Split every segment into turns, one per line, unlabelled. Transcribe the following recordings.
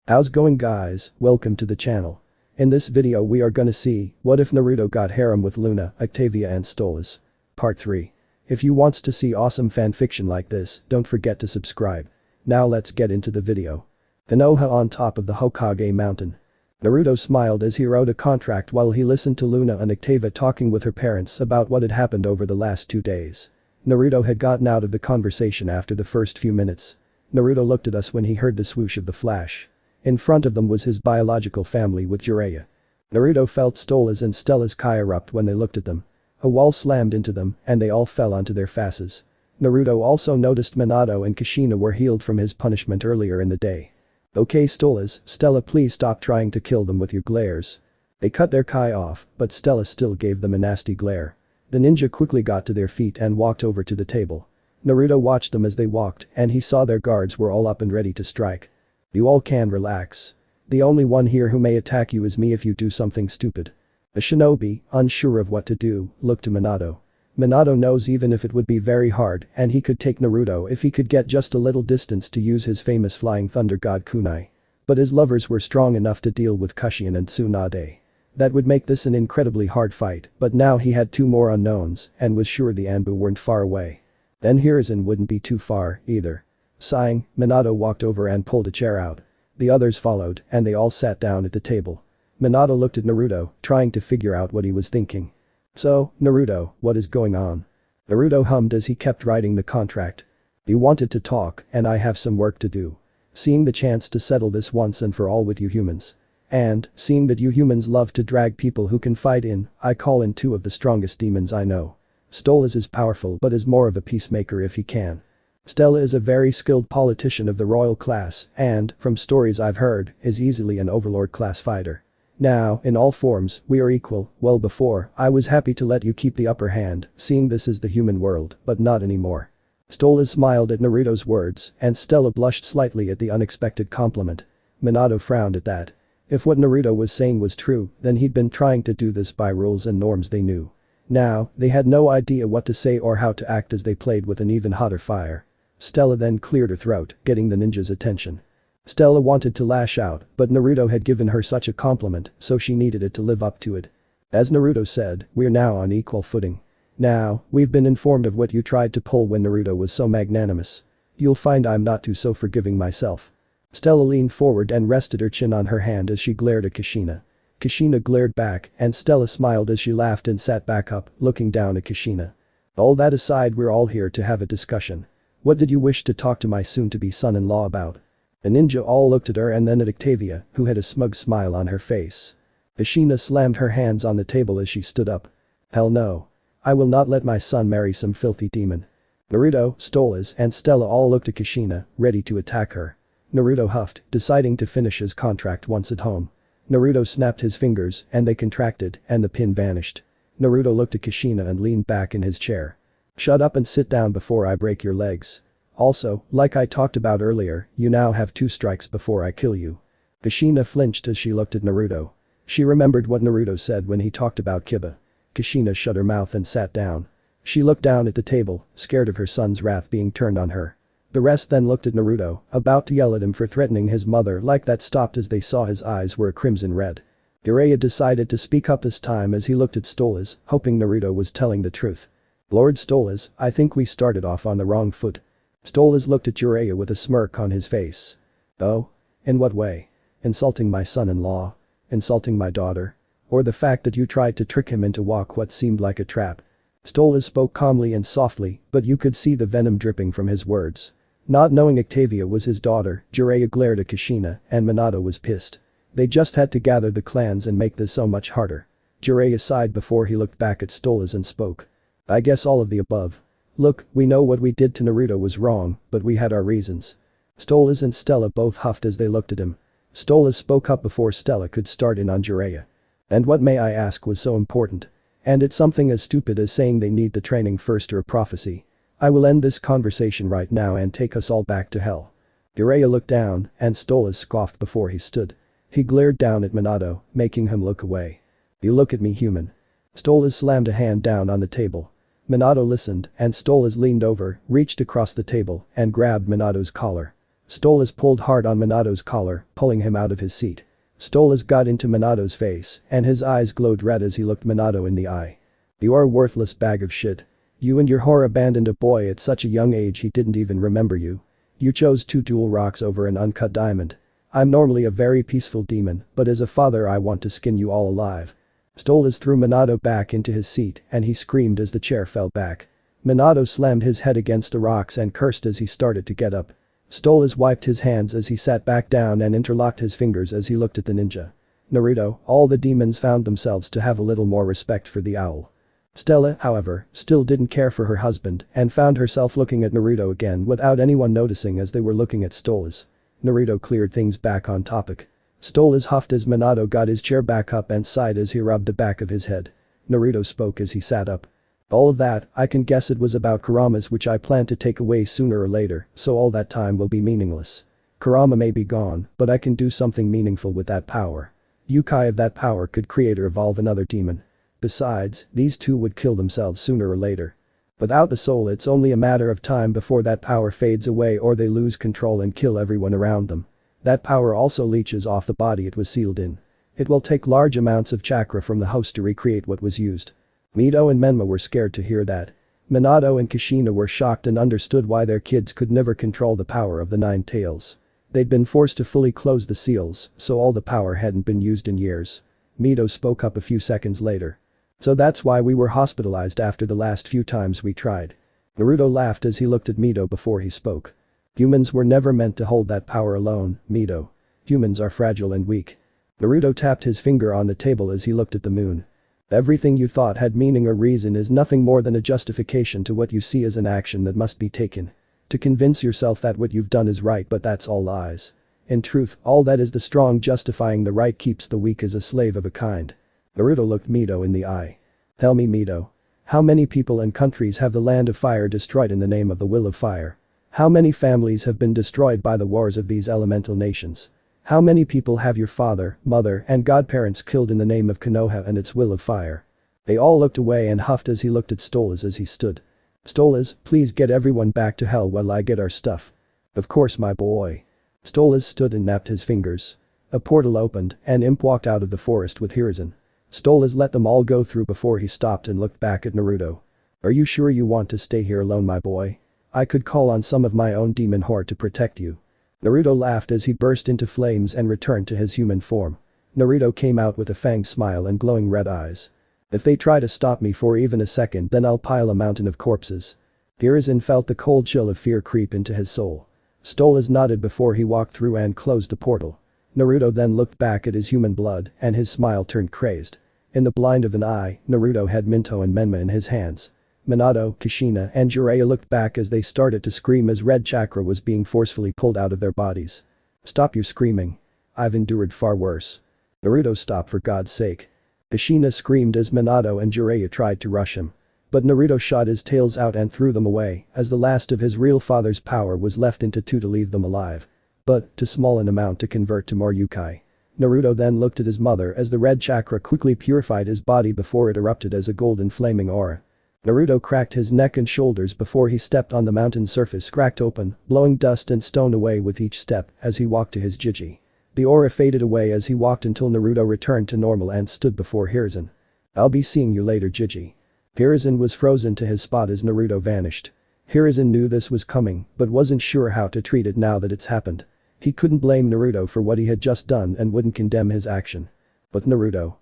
How's going guys, welcome to the channel. In this video we are gonna see, what if Naruto got harem with Loona, Octavia and Stolas. Part 3. If you wants to see awesome fanfiction like this, don't forget to subscribe. Now let's get into the video. Konoha on top of the Hokage mountain. Naruto smiled as he wrote a contract while he listened to Loona and Octavia talking with her parents about what had happened over the last 2 days. Naruto had gotten out of the conversation after the first few minutes. Naruto looked at us when he heard the swoosh of the flash. In front of them was his biological family with Jiraiya. Naruto felt Stolas and Stella's Kai erupt when they looked at them. A wall slammed into them and they all fell onto their faces. Naruto also noticed Minato and Kushina were healed from his punishment earlier in the day. Okay Stolas, Stella please stop trying to kill them with your glares. They cut their Kai off, but Stella still gave them a nasty glare. The ninja quickly got to their feet and walked over to the table. Naruto watched them as they walked and he saw their guards were all up and ready to strike. You all can relax. The only one here who may attack you is me if you do something stupid. The shinobi, unsure of what to do, looked to Minato. Minato knows even if it would be very hard and he could take Naruto if he could get just a little distance to use his famous flying thunder god kunai. But his lovers were strong enough to deal with Kushina and Tsunade. That would make this an incredibly hard fight, but now he had 2 more unknowns and was sure the ANBU weren't far away. Then Hiruzen wouldn't be too far, either. Sighing, Minato walked over and pulled a chair out. The others followed and they all sat down at the table. Minato looked at Naruto, trying to figure out what he was thinking. So, Naruto, what is going on? Naruto hummed as he kept writing the contract. You wanted to talk and I have some work to do. Seeing the chance to settle this once and for all with you humans. And, seeing that you humans love to drag people who can fight in, I call in 2 of the strongest demons I know. Stolas is powerful but is more of a peacemaker if he can. Stella is a very skilled politician of the royal class and, from stories I've heard, is easily an overlord class fighter. Now, in all forms, we are equal. Well before, I was happy to let you keep the upper hand, seeing this is the human world, but not anymore. Stolas smiled at Naruto's words and Stella blushed slightly at the unexpected compliment. Minato frowned at that. If what Naruto was saying was true, then he'd been trying to do this by rules and norms they knew. Now, they had no idea what to say or how to act as they played with an even hotter fire. Stella then cleared her throat, getting the ninja's attention. Stella wanted to lash out, but Naruto had given her such a compliment, so she needed it to live up to it. As Naruto said, we're now on equal footing. Now, we've been informed of what you tried to pull when Naruto was so magnanimous. You'll find I'm not too so forgiving myself. Stella leaned forward and rested her chin on her hand as she glared at Kushina. Kushina glared back and Stella smiled as she laughed and sat back up, looking down at Kushina. All that aside, we're all here to have a discussion. What did you wish to talk to my soon-to-be son-in-law about? The ninja all looked at her and then at Octavia, who had a smug smile on her face. Kushina slammed her hands on the table as she stood up. Hell no. I will not let my son marry some filthy demon. Naruto, Stolas and Stella all looked at Kushina, ready to attack her. Naruto huffed, deciding to finish his contract once at home. Naruto snapped his fingers and they contracted and the pin vanished. Naruto looked at Kushina and leaned back in his chair. Shut up and sit down before I break your legs. Also, like I talked about earlier, you now have 2 strikes before I kill you. Kushina flinched as she looked at Naruto. She remembered what Naruto said when he talked about Kiba. Kushina shut her mouth and sat down. She looked down at the table, scared of her son's wrath being turned on her. The rest then looked at Naruto, about to yell at him for threatening his mother like that, stopped as they saw his eyes were a crimson red. Jiraiya decided to speak up this time as he looked at Stolas, hoping Naruto was telling the truth. Lord Stolas, I think we started off on the wrong foot. Stolas looked at Jiraiya with a smirk on his face. Oh? In what way? Insulting my son-in-law? Insulting my daughter? Or the fact that you tried to trick him into walk what seemed like a trap? Stolas spoke calmly and softly, but you could see the venom dripping from his words. Not knowing Octavia was his daughter, Jiraiya glared at Kushina and Minato was pissed. They just had to gather the clans and make this so much harder. Jiraiya sighed before he looked back at Stolas and spoke. I guess all of the above. Look, we know what we did to Naruto was wrong, but we had our reasons. Stolas and Stella both huffed as they looked at him. Stolas spoke up before Stella could start in on Jiraiya. And what may I ask was so important? And it's something as stupid as saying they need the training first or a prophecy. I will end this conversation right now and take us all back to hell. Jiraiya looked down and Stolas scoffed before he stood. He glared down at Minato, making him look away. You look at me human. Stolas slammed a hand down on the table. Minato listened and Stolas leaned over, reached across the table and grabbed Minato's collar. Stolas pulled hard on Minato's collar, pulling him out of his seat. Stolas got into Minato's face, and his eyes glowed red as he looked Minato in the eye. "You're a worthless bag of shit. You and your whore abandoned a boy at such a young age he didn't even remember you. You chose 2 dual rocks over an uncut diamond. I'm normally a very peaceful demon, but as a father I want to skin you all alive." Stolas threw Minato back into his seat and he screamed as the chair fell back. Minato slammed his head against the rocks and cursed as he started to get up. Stolas wiped his hands as he sat back down and interlocked his fingers as he looked at the ninja. Naruto, all the demons found themselves to have a little more respect for the owl. Stella, however, still didn't care for her husband and found herself looking at Naruto again without anyone noticing as they were looking at Stolas. Naruto cleared things back on topic. Stolas huffed as Minato got his chair back up and sighed as he rubbed the back of his head. Naruto spoke as he sat up. "All of that, I can guess it was about kuramas which I plan to take away sooner or later, so all that time will be meaningless. Kurama may be gone, but I can do something meaningful with that power. Uchiha of that power could create or evolve another demon. Besides, these two would kill themselves sooner or later. Without the soul it's only a matter of time before that power fades away or they lose control and kill everyone around them. That power also leeches off the body it was sealed in. It will take large amounts of chakra from the host to recreate what was used." Mito and Menma were scared to hear that. Minato and Kushina were shocked and understood why their kids could never control the power of the 9 tails. They'd been forced to fully close the seals, so all the power hadn't been used in years. Mito spoke up a few seconds later. "So that's why we were hospitalized after the last few times we tried." Naruto laughed as he looked at Mito before he spoke. "Humans were never meant to hold that power alone, Mito. Humans are fragile and weak." Naruto tapped his finger on the table as he looked at the moon. "Everything you thought had meaning or reason is nothing more than a justification to what you see as an action that must be taken. To convince yourself that what you've done is right, but that's all lies. In truth, all that is the strong justifying the right keeps the weak as a slave of a kind." Naruto looked Mito in the eye. "Tell me, Mito. How many people and countries have the land of fire destroyed in the name of the will of fire? How many families have been destroyed by the wars of these elemental nations? How many people have your father, mother, and godparents killed in the name of Konoha and its will of fire?" They all looked away and huffed as he looked at Stolas as he stood. "Stolas, please get everyone back to hell while I get our stuff." "Of course, my boy." Stolas stood and snapped his fingers. A portal opened and Imp walked out of the forest with Hiruzen. Stolas let them all go through before he stopped and looked back at Naruto. "Are you sure you want to stay here alone, my boy? I could call on some of my own demon horde to protect you." Naruto laughed as he burst into flames and returned to his human form. Naruto came out with a fanged smile and glowing red eyes. "If they try to stop me for even a second then I'll pile a mountain of corpses." Hiruzen felt the cold chill of fear creep into his soul. Stolas nodded before he walked through and closed the portal. Naruto then looked back at his human blood and his smile turned crazed. In the blind of an eye, Naruto had Minto and Menma in his hands. Minato, Kushina and Jiraiya looked back as they started to scream as red chakra was being forcefully pulled out of their bodies. "Stop your screaming. I've endured far worse." "Naruto, stop for God's sake." Kushina screamed as Minato and Jiraiya tried to rush him. But Naruto shot his tails out and threw them away as the last of his real father's power was left into 2 to leave them alive. But too small an amount to convert to more Uchiha. Naruto then looked at his mother as the red chakra quickly purified his body before it erupted as a golden flaming aura. Naruto cracked his neck and shoulders before he stepped on the mountain surface cracked open, blowing dust and stone away with each step as he walked to his Jiji. The aura faded away as he walked until Naruto returned to normal and stood before Hiruzen. "I'll be seeing you later, Jiji." Hiruzen was frozen to his spot as Naruto vanished. Hiruzen knew this was coming but wasn't sure how to treat it now that it's happened. He couldn't blame Naruto for what he had just done and wouldn't condemn his action. But Naruto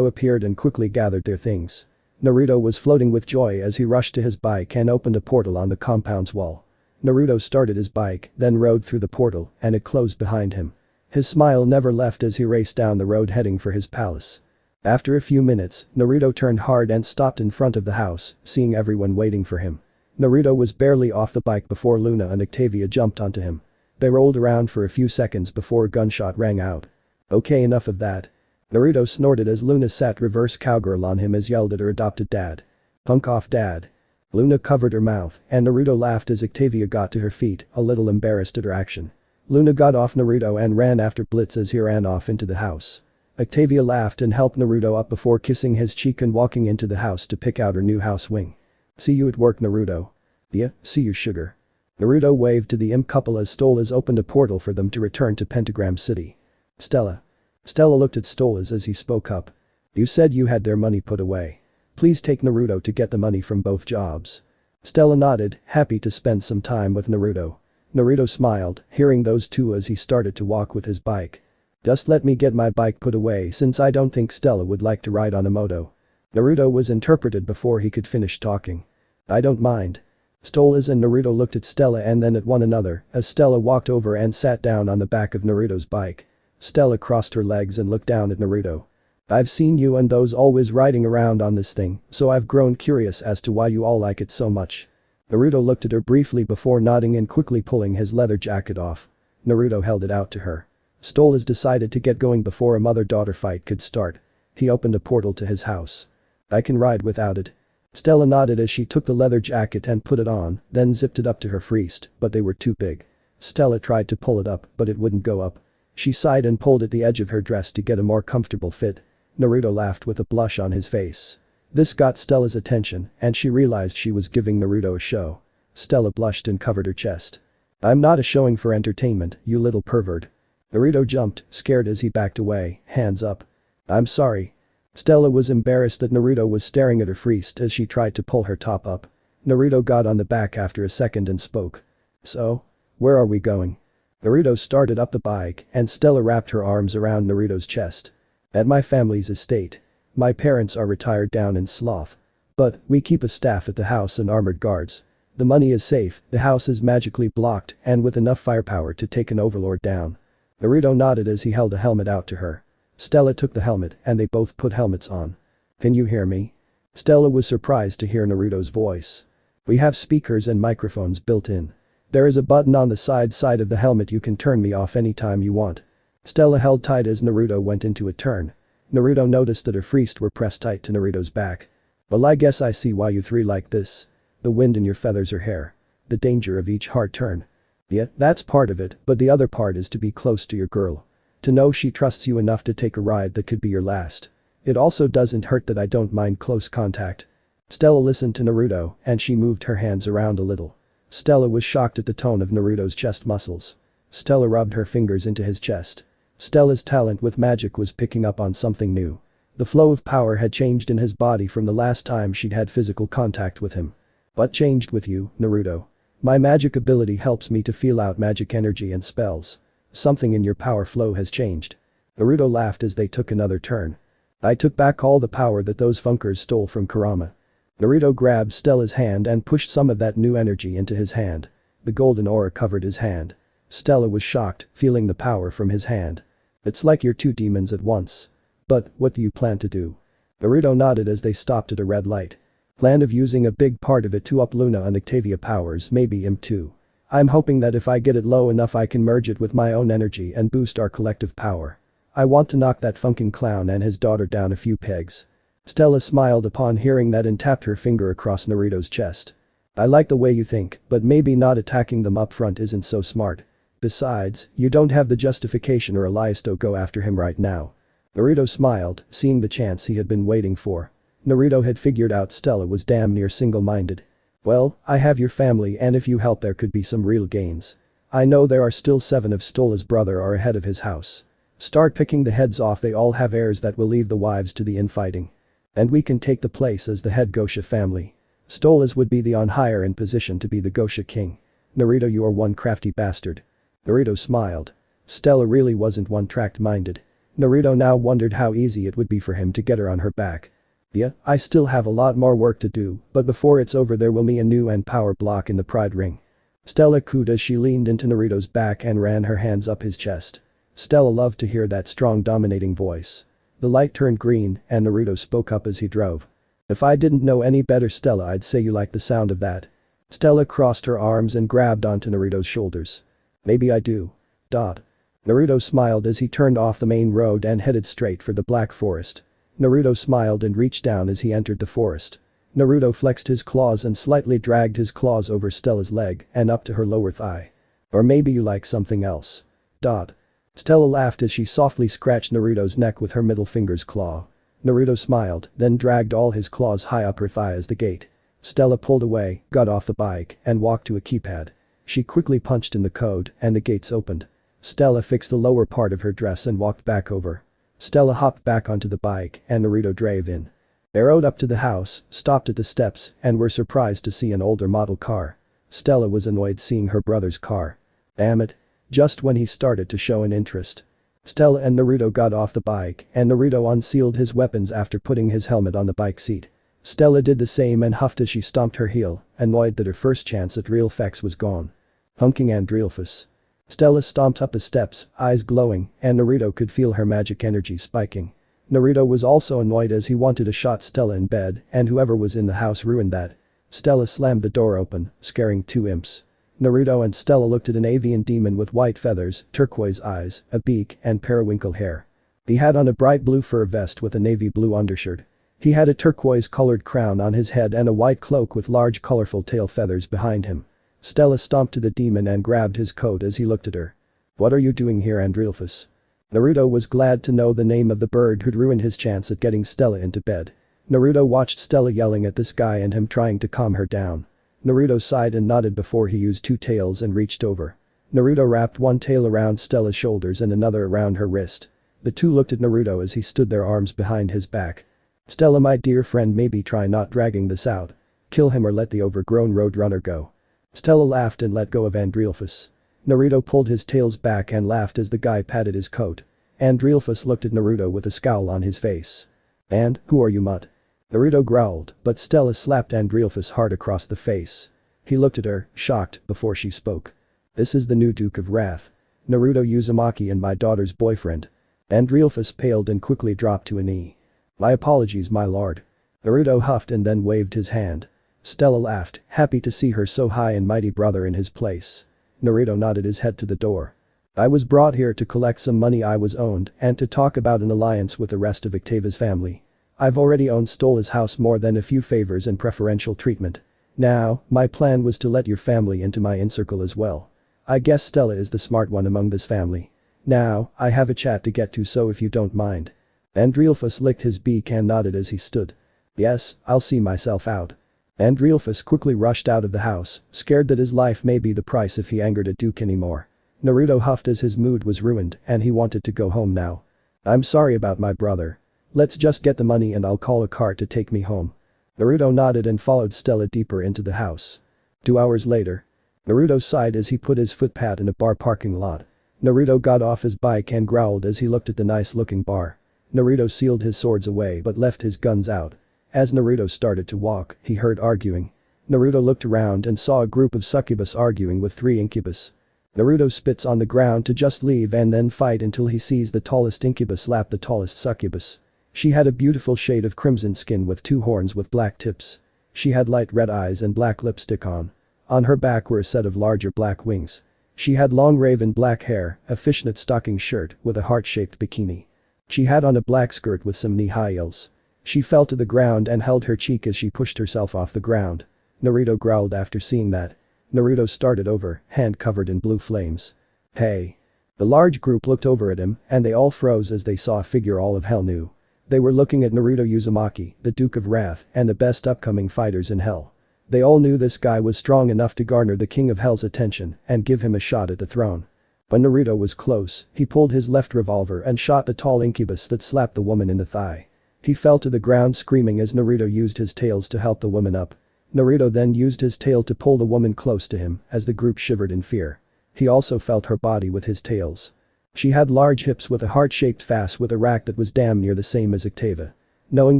appeared and quickly gathered their things. Naruto was floating with joy as he rushed to his bike and opened a portal on the compound's wall. Naruto started his bike, then rode through the portal and it closed behind him. His smile never left as he raced down the road heading for his palace. After a few minutes, Naruto turned hard and stopped in front of the house, seeing everyone waiting for him. Naruto was barely off the bike before Loona and Octavia jumped onto him. They rolled around for a few seconds before a gunshot rang out. "Okay, enough of that." Naruto snorted as Loona sat reverse cowgirl on him as yelled at her adopted dad. "Punk off, dad." Loona covered her mouth and Naruto laughed as Octavia got to her feet, a little embarrassed at her action. Loona got off Naruto and ran after Blitz as he ran off into the house. Octavia laughed and helped Naruto up before kissing his cheek and walking into the house to pick out her new house wing. "See you at work, Naruto." "Yeah, see you, sugar." Naruto waved to the imp couple as Stolas opened a portal for them to return to Pentagram City. Stella. Stella looked at Stolas as he spoke up. You said you had their money put away. Please take Naruto to get the money from both jobs. Stella nodded, happy to spend some time with Naruto. Naruto smiled, hearing those two as he started to walk with his bike. Just let me get my bike put away since I don't think Stella would like to ride on a moto. Naruto was interpreted before he could finish talking. I don't mind. Stolas and Naruto looked at Stella and then at one another as Stella walked over and sat down on the back of Naruto's bike. Stella crossed her legs and looked down at Naruto. I've seen you and those always riding around on this thing, so I've grown curious as to why you all like it so much. Naruto looked at her briefly before nodding and quickly pulling his leather jacket off. Naruto held it out to her. Stolas decided to get going before a mother-daughter fight could start. He opened a portal to his house. I can ride without it. Stella nodded as she took the leather jacket and put it on, then zipped it up to her waist, but they were too big. Stella tried to pull it up, but it wouldn't go up. She sighed and pulled at the edge of her dress to get a more comfortable fit. Naruto laughed with a blush on his face. This got Stella's attention, and she realized she was giving Naruto a show. Stella blushed and covered her chest. I'm not a showing for entertainment, you little pervert. Naruto jumped, scared as he backed away, hands up. I'm sorry. Stella was embarrassed that Naruto was staring at her waist as she tried to pull her top up. Naruto got on the back after a second and spoke. So? Where are we going? Naruto started up the bike and Stella wrapped her arms around Naruto's chest. At my family's estate. My parents are retired down in Sloth. But, we keep a staff at the house and armored guards. The money is safe, the house is magically blocked and with enough firepower to take an overlord down. Naruto nodded as he held a helmet out to her. Stella took the helmet and they both put helmets on. Can you hear me? Stella was surprised to hear Naruto's voice. We have speakers and microphones built in. There is a button on the side of the helmet you can turn me off anytime you want. Stella held tight as Naruto went into a turn. Naruto noticed that her waist were pressed tight to Naruto's back. Well, I guess I see why you three like this. The wind in your feathers or hair. The danger of each hard turn. Yeah, that's part of it, but the other part is to be close to your girl. To know she trusts you enough to take a ride that could be your last. It also doesn't hurt that I don't mind close contact. Stella listened to Naruto and she moved her hands around a little. Stella was shocked at the tone of Naruto's chest muscles. Stella rubbed her fingers into his chest. Stella's talent with magic was picking up on something new. The flow of power had changed in his body from the last time she'd had physical contact with him. What changed with you, Naruto? My magic ability helps me to feel out magic energy and spells. Something in your power flow has changed. Naruto laughed as they took another turn. I took back all the power that those funkers stole from Kurama. Naruto grabbed Stella's hand and pushed some of that new energy into his hand. The golden aura covered his hand. Stella was shocked, feeling the power from his hand. It's like you're two demons at once. But, what do you plan to do? Naruto nodded as they stopped at a red light. Plan of using a big part of it to up Loona and Octavia powers, maybe him too. I'm hoping that if I get it low enough I can merge it with my own energy and boost our collective power. I want to knock that funkin' clown and his daughter down a few pegs. Stella smiled upon hearing that and tapped her finger across Naruto's chest. I like the way you think, but maybe not attacking them up front isn't so smart. Besides, you don't have the justification or allies to go after him right now. Naruto smiled, seeing the chance he had been waiting for. Naruto had figured out Stella was damn near single-minded. Well, I have your family and if you help there could be some real gains. I know there are still 7 of Stola's brother are ahead of his house. Start picking the heads off, they all have heirs that will leave the wives to the infighting. And we can take the place as the head Gosha family. Stolas would be the on higher in position to be the Gosha king. Naruto, you are one crafty bastard. Naruto smiled. Stella really wasn't one-tracked minded. Naruto now wondered how easy it would be for him to get her on her back. Yeah, I still have a lot more work to do, but before it's over there will be a new and power block in the pride ring. Stella cooed as she leaned into Naruto's back and ran her hands up his chest. Stella loved to hear that strong dominating voice. The light turned green and Naruto spoke up as he drove. If I didn't know any better, Stella, I'd say you like the sound of that. Stella crossed her arms and grabbed onto Naruto's shoulders. Maybe I do. Naruto smiled as he turned off the main road and headed straight for the Black Forest. Naruto smiled and reached down as he entered the forest. Naruto flexed his claws and slightly dragged his claws over Stella's leg and up to her lower thigh. Or maybe you like something else. Stella laughed as she softly scratched Naruto's neck with her middle finger's claw. Naruto smiled, then dragged all his claws high up her thigh as the gate. Stella pulled away, got off the bike, and walked to a keypad. She quickly punched in the code and the gates opened. Stella fixed the lower part of her dress and walked back over. Stella hopped back onto the bike and Naruto drove in. They rode up to the house, stopped at the steps and were surprised to see an older model car. Stella was annoyed seeing her brother's car. Damn it. Just when he started to show an interest. Stella and Naruto got off the bike and Naruto unsealed his weapons after putting his helmet on the bike seat. Stella did the same and huffed as she stomped her heel, annoyed that her first chance at real facts was gone. Hunking Andrealphus. Stella stomped up the steps, eyes glowing, and Naruto could feel her magic energy spiking. Naruto was also annoyed as he wanted to shot Stella in bed and whoever was in the house ruined that. Stella slammed the door open, scaring two imps. Naruto and Stella looked at an avian demon with white feathers, turquoise eyes, a beak, and periwinkle hair. He had on a bright blue fur vest with a navy blue undershirt. He had a turquoise-colored crown on his head and a white cloak with large colorful tail feathers behind him. Stella stomped to the demon and grabbed his coat as he looked at her. "What are you doing here, Andrealphus?" Naruto was glad to know the name of the bird who'd ruined his chance at getting Stella into bed. Naruto watched Stella yelling at this guy and him trying to calm her down. Naruto sighed and nodded before he used two tails and reached over. Naruto wrapped one tail around Stella's shoulders and another around her wrist. The two looked at Naruto as he stood their arms behind his back. "Stella, my dear friend, maybe try not dragging this out. Kill him or let the overgrown roadrunner go." Stella laughed and let go of Andrealphus. Naruto pulled his tails back and laughed as the guy patted his coat. Andrealphus looked at Naruto with a scowl on his face. "And, who are you, mutt?" Naruto growled, but Stella slapped Andrealphus hard across the face. He looked at her, shocked, before she spoke. "This is the new Duke of Wrath. Naruto Uzumaki and my daughter's boyfriend." Andrealphus paled and quickly dropped to a knee. "My apologies, my lord." Naruto huffed and then waved his hand. Stella laughed, happy to see her so high and mighty brother in his place. Naruto nodded his head to the door. "I was brought here to collect some money I was owed and to talk about an alliance with the rest of Octavia's family. I've already owned Stola's house more than a few favors and preferential treatment. Now, my plan was to let your family into my inner circle as well. I guess Stella is the smart one among this family. Now, I have a chat to get to, so if you don't mind." Andrealphus licked his beak and nodded as he stood. "Yes, I'll see myself out." Andrealphus quickly rushed out of the house, scared that his life may be the price if he angered a duke anymore. Naruto huffed as his mood was ruined and he wanted to go home now. "I'm sorry about my brother. Let's just get the money and I'll call a cart to take me home." Naruto nodded and followed Stella deeper into the house. 2 hours later. Naruto sighed as he put his footpad in a bar parking lot. Naruto got off his bike and growled as he looked at the nice-looking bar. Naruto sealed his swords away but left his guns out. As Naruto started to walk, he heard arguing. Naruto looked around and saw a group of succubus arguing with 3 incubus. Naruto spits on the ground to just leave and then fight until he sees the tallest incubus slap the tallest succubus. She had a beautiful shade of crimson skin with 2 horns with black tips. She had light red eyes and black lipstick on. On her back were a set of larger black wings. She had long raven black hair, a fishnet stocking shirt with a heart-shaped bikini. She had on a black skirt with some knee-high heels. She fell to the ground and held her cheek as she pushed herself off the ground. Naruto growled after seeing that. Naruto started over, hand covered in blue flames. "Hey." The large group looked over at him and they all froze as they saw a figure all of hell knew. They were looking at Naruto Uzumaki, the Duke of Wrath and the best upcoming fighters in hell. They all knew this guy was strong enough to garner the King of Hell's attention and give him a shot at the throne. When Naruto was close, he pulled his left revolver and shot the tall incubus that slapped the woman in the thigh. He fell to the ground screaming as Naruto used his tails to help the woman up. Naruto then used his tail to pull the woman close to him as the group shivered in fear. He also felt her body with his tails. She had large hips with a heart-shaped face with a rack that was damn near the same as Octavia. Knowing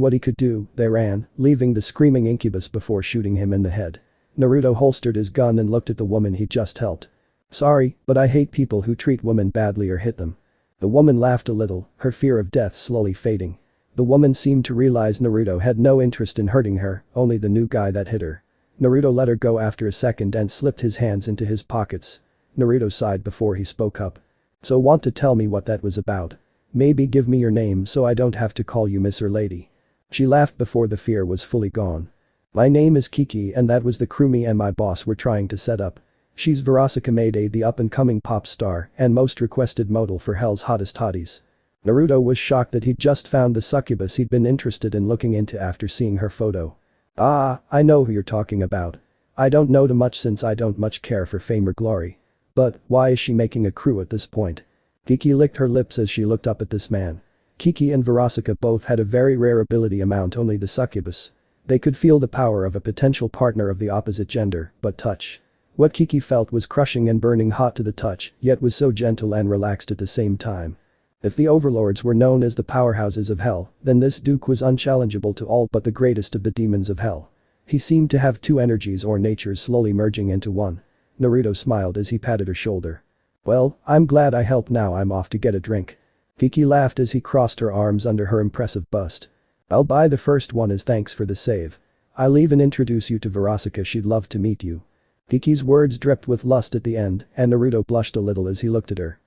what he could do, they ran, leaving the screaming incubus before shooting him in the head. Naruto holstered his gun and looked at the woman he just helped. "Sorry, but I hate people who treat women badly or hit them." The woman laughed a little, her fear of death slowly fading. The woman seemed to realize Naruto had no interest in hurting her, only the new guy that hit her. Naruto let her go after a second and slipped his hands into his pockets. Naruto sighed before he spoke up. "So want to tell me what that was about? Maybe give me your name so I don't have to call you Miss or Lady." She laughed before the fear was fully gone. "My name is Kiki and that was the crew me and my boss were trying to set up. She's Verasika Mayday, the up-and-coming pop star and most requested model for Hell's Hottest Hotties." Naruto was shocked that he'd just found the succubus he'd been interested in looking into after seeing her photo. "Ah, I know who you're talking about. I don't know too much since I don't much care for fame or glory. But, why is she making a crew at this point? Kiki licked her lips as she looked up at this man. Kiki and Verosika both had a very rare ability amount only the succubus. They could feel the power of a potential partner of the opposite gender, but touch. What Kiki felt was crushing and burning hot to the touch, yet was so gentle and relaxed at the same time. If the overlords were known as the powerhouses of hell, then this Duke was unchallengeable to all but the greatest of the demons of hell. He seemed to have two energies or natures slowly merging into one. Naruto smiled as he patted her shoulder. Well, I'm glad I helped now I'm off to get a drink. Kiki laughed as he crossed her arms under her impressive bust. I'll buy the first one as thanks for the save. I'll even introduce you to Verosika, she'd love to meet you. Kiki's words dripped with lust at the end and Naruto blushed a little as he looked at her.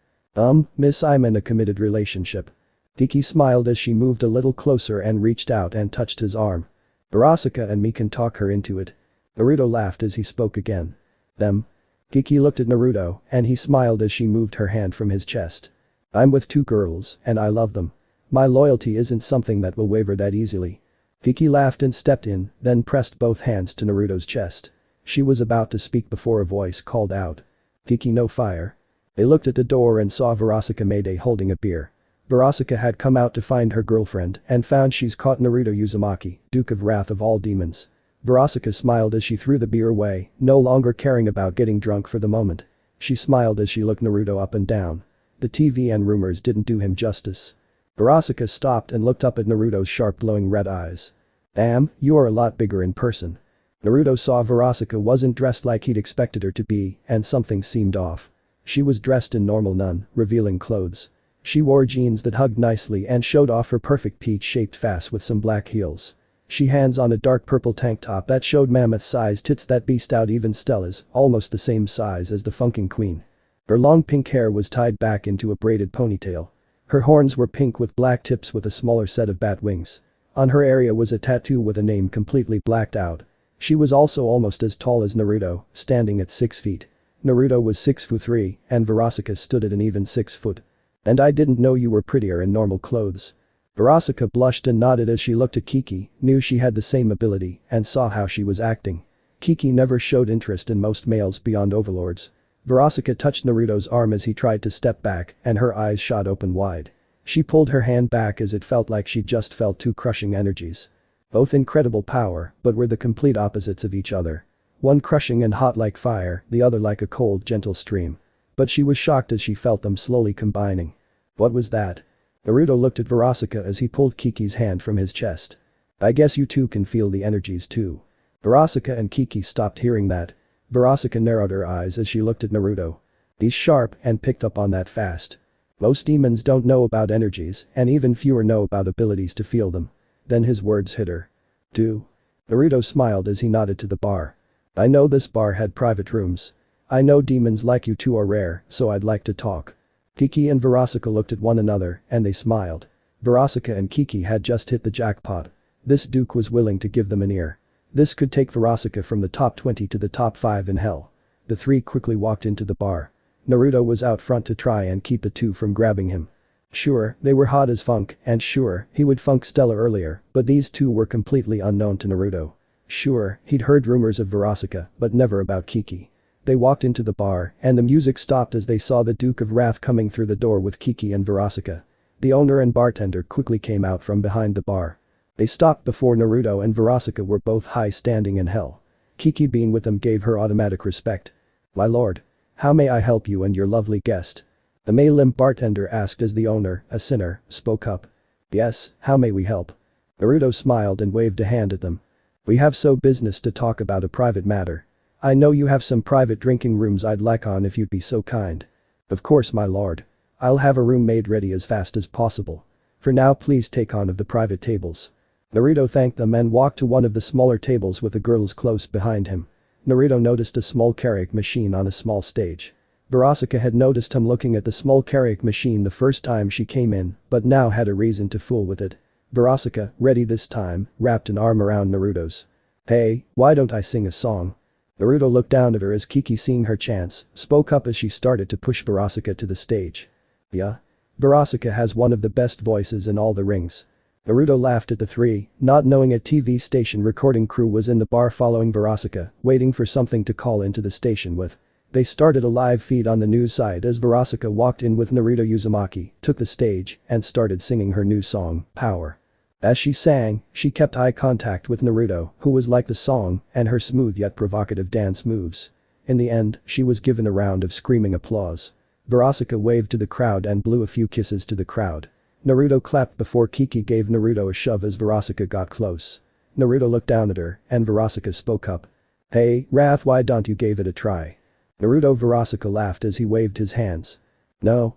Miss, I'm in a committed relationship. Kiki smiled as she moved a little closer and reached out and touched his arm. Verosika and me can talk her into it. Naruto laughed as he spoke again. Them? Kiki looked at Naruto and he smiled as she moved her hand from his chest. I'm with two girls and I love them. My loyalty isn't something that will waver that easily. Kiki laughed and stepped in, then pressed both hands to Naruto's chest. She was about to speak before a voice called out. Kiki, no fire. They looked at the door and saw Verosika Mayday holding a beer. Verosika had come out to find her girlfriend and found she's caught Naruto Uzumaki, Duke of Wrath of all demons. Verosika smiled as she threw the beer away, no longer caring about getting drunk for the moment. She smiled as she looked Naruto up and down. The TV and rumors didn't do him justice. Verosika stopped and looked up at Naruto's sharp glowing red eyes. Damn, you are a lot bigger in person. Naruto saw Verosika wasn't dressed like he'd expected her to be and something seemed off. She was dressed in normal revealing clothes. She wore jeans that hugged nicely and showed off her perfect peach-shaped face with some black heels. She hands on a dark purple tank top that showed mammoth-sized tits that beast out even Stella's, almost the same size as the funking queen. Her long pink hair was tied back into a braided ponytail. Her horns were pink with black tips with a smaller set of bat wings. On her area was a tattoo with a name completely blacked out. She was also almost as tall as Naruto, standing at 6 feet. Naruto was 6'3" and Verosika stood at an even 6 foot. And I didn't know you were prettier in normal clothes. Verosika blushed and nodded as she looked at Kiki, knew she had the same ability, and saw how she was acting. Kiki never showed interest in most males beyond overlords. Verosika touched Naruto's arm as he tried to step back and her eyes shot open wide. She pulled her hand back as it felt like she just felt two crushing energies. Both incredible power, but were the complete opposites of each other. One crushing and hot like fire, the other like a cold gentle stream. But she was shocked as she felt them slowly combining. What was that? Naruto looked at Verosika as he pulled Kiki's hand from his chest. I guess you two can feel the energies too. Verosika and Kiki stopped hearing that. Verosika narrowed her eyes as she looked at Naruto. He's sharp and picked up on that fast. Most demons don't know about energies and even fewer know about abilities to feel them. Then his words hit her. Do? Naruto smiled as he nodded to the bar. I know this bar had private rooms. I know demons like you two are rare, so I'd like to talk. Kiki and Verosika looked at one another and they smiled. Verosika and Kiki had just hit the jackpot. This Duke was willing to give them an ear. This could take Verosika from the top 20 to the top 5 in hell. The three quickly walked into the bar. Naruto was out front to try and keep the two from grabbing him. Sure, they were hot as funk, and sure, he would funk Stella earlier, but these two were completely unknown to Naruto. Sure, he'd heard rumors of Verosika, but never about Kiki. They walked into the bar, and the music stopped as they saw the Duke of Wrath coming through the door with Kiki and Verosika. The owner and bartender quickly came out from behind the bar. They stopped before Naruto and Verosika were both high standing in hell. Kiki being with them gave her automatic respect. My lord. How may I help you and your lovely guest? The male limp bartender asked as the owner, a sinner, spoke up. Yes, how may we help? Naruto smiled and waved a hand at them. We have so business to talk about a private matter. I know you have some private drinking rooms I'd like on if you'd be so kind. Of course my lord. I'll have a room made ready as fast as possible. For now please take on of the private tables. Naruto thanked them and walked to one of the smaller tables with the girls close behind him. Naruto noticed a small karaoke machine on a small stage. Verosika had noticed him looking at the small karaoke machine the first time she came in, but now had a reason to fool with it. Verosika, ready this time, wrapped an arm around Naruto's. Hey, why don't I sing a song? Naruto looked down at her as Kiki, seeing her chance, spoke up as she started to push Verosika to the stage. Yeah? Verosika has one of the best voices in all the rings. Naruto laughed at the three, not knowing a TV station recording crew was in the bar following Verasika, waiting for something to call into the station with. They started a live feed on the news side as Verasika walked in with Naruto Uzumaki, took the stage, and started singing her new song, Power. As she sang, she kept eye contact with Naruto, who was like the song, and her smooth yet provocative dance moves. In the end, she was given a round of screaming applause. Verasika waved to the crowd and blew a few kisses to the crowd. Naruto clapped before Kiki gave Naruto a shove as Verasika got close. Naruto looked down at her, and Verasika spoke up. "Hey, Wrath, why don't you give it a try?" Naruto Verasika laughed as he waved his hands. No,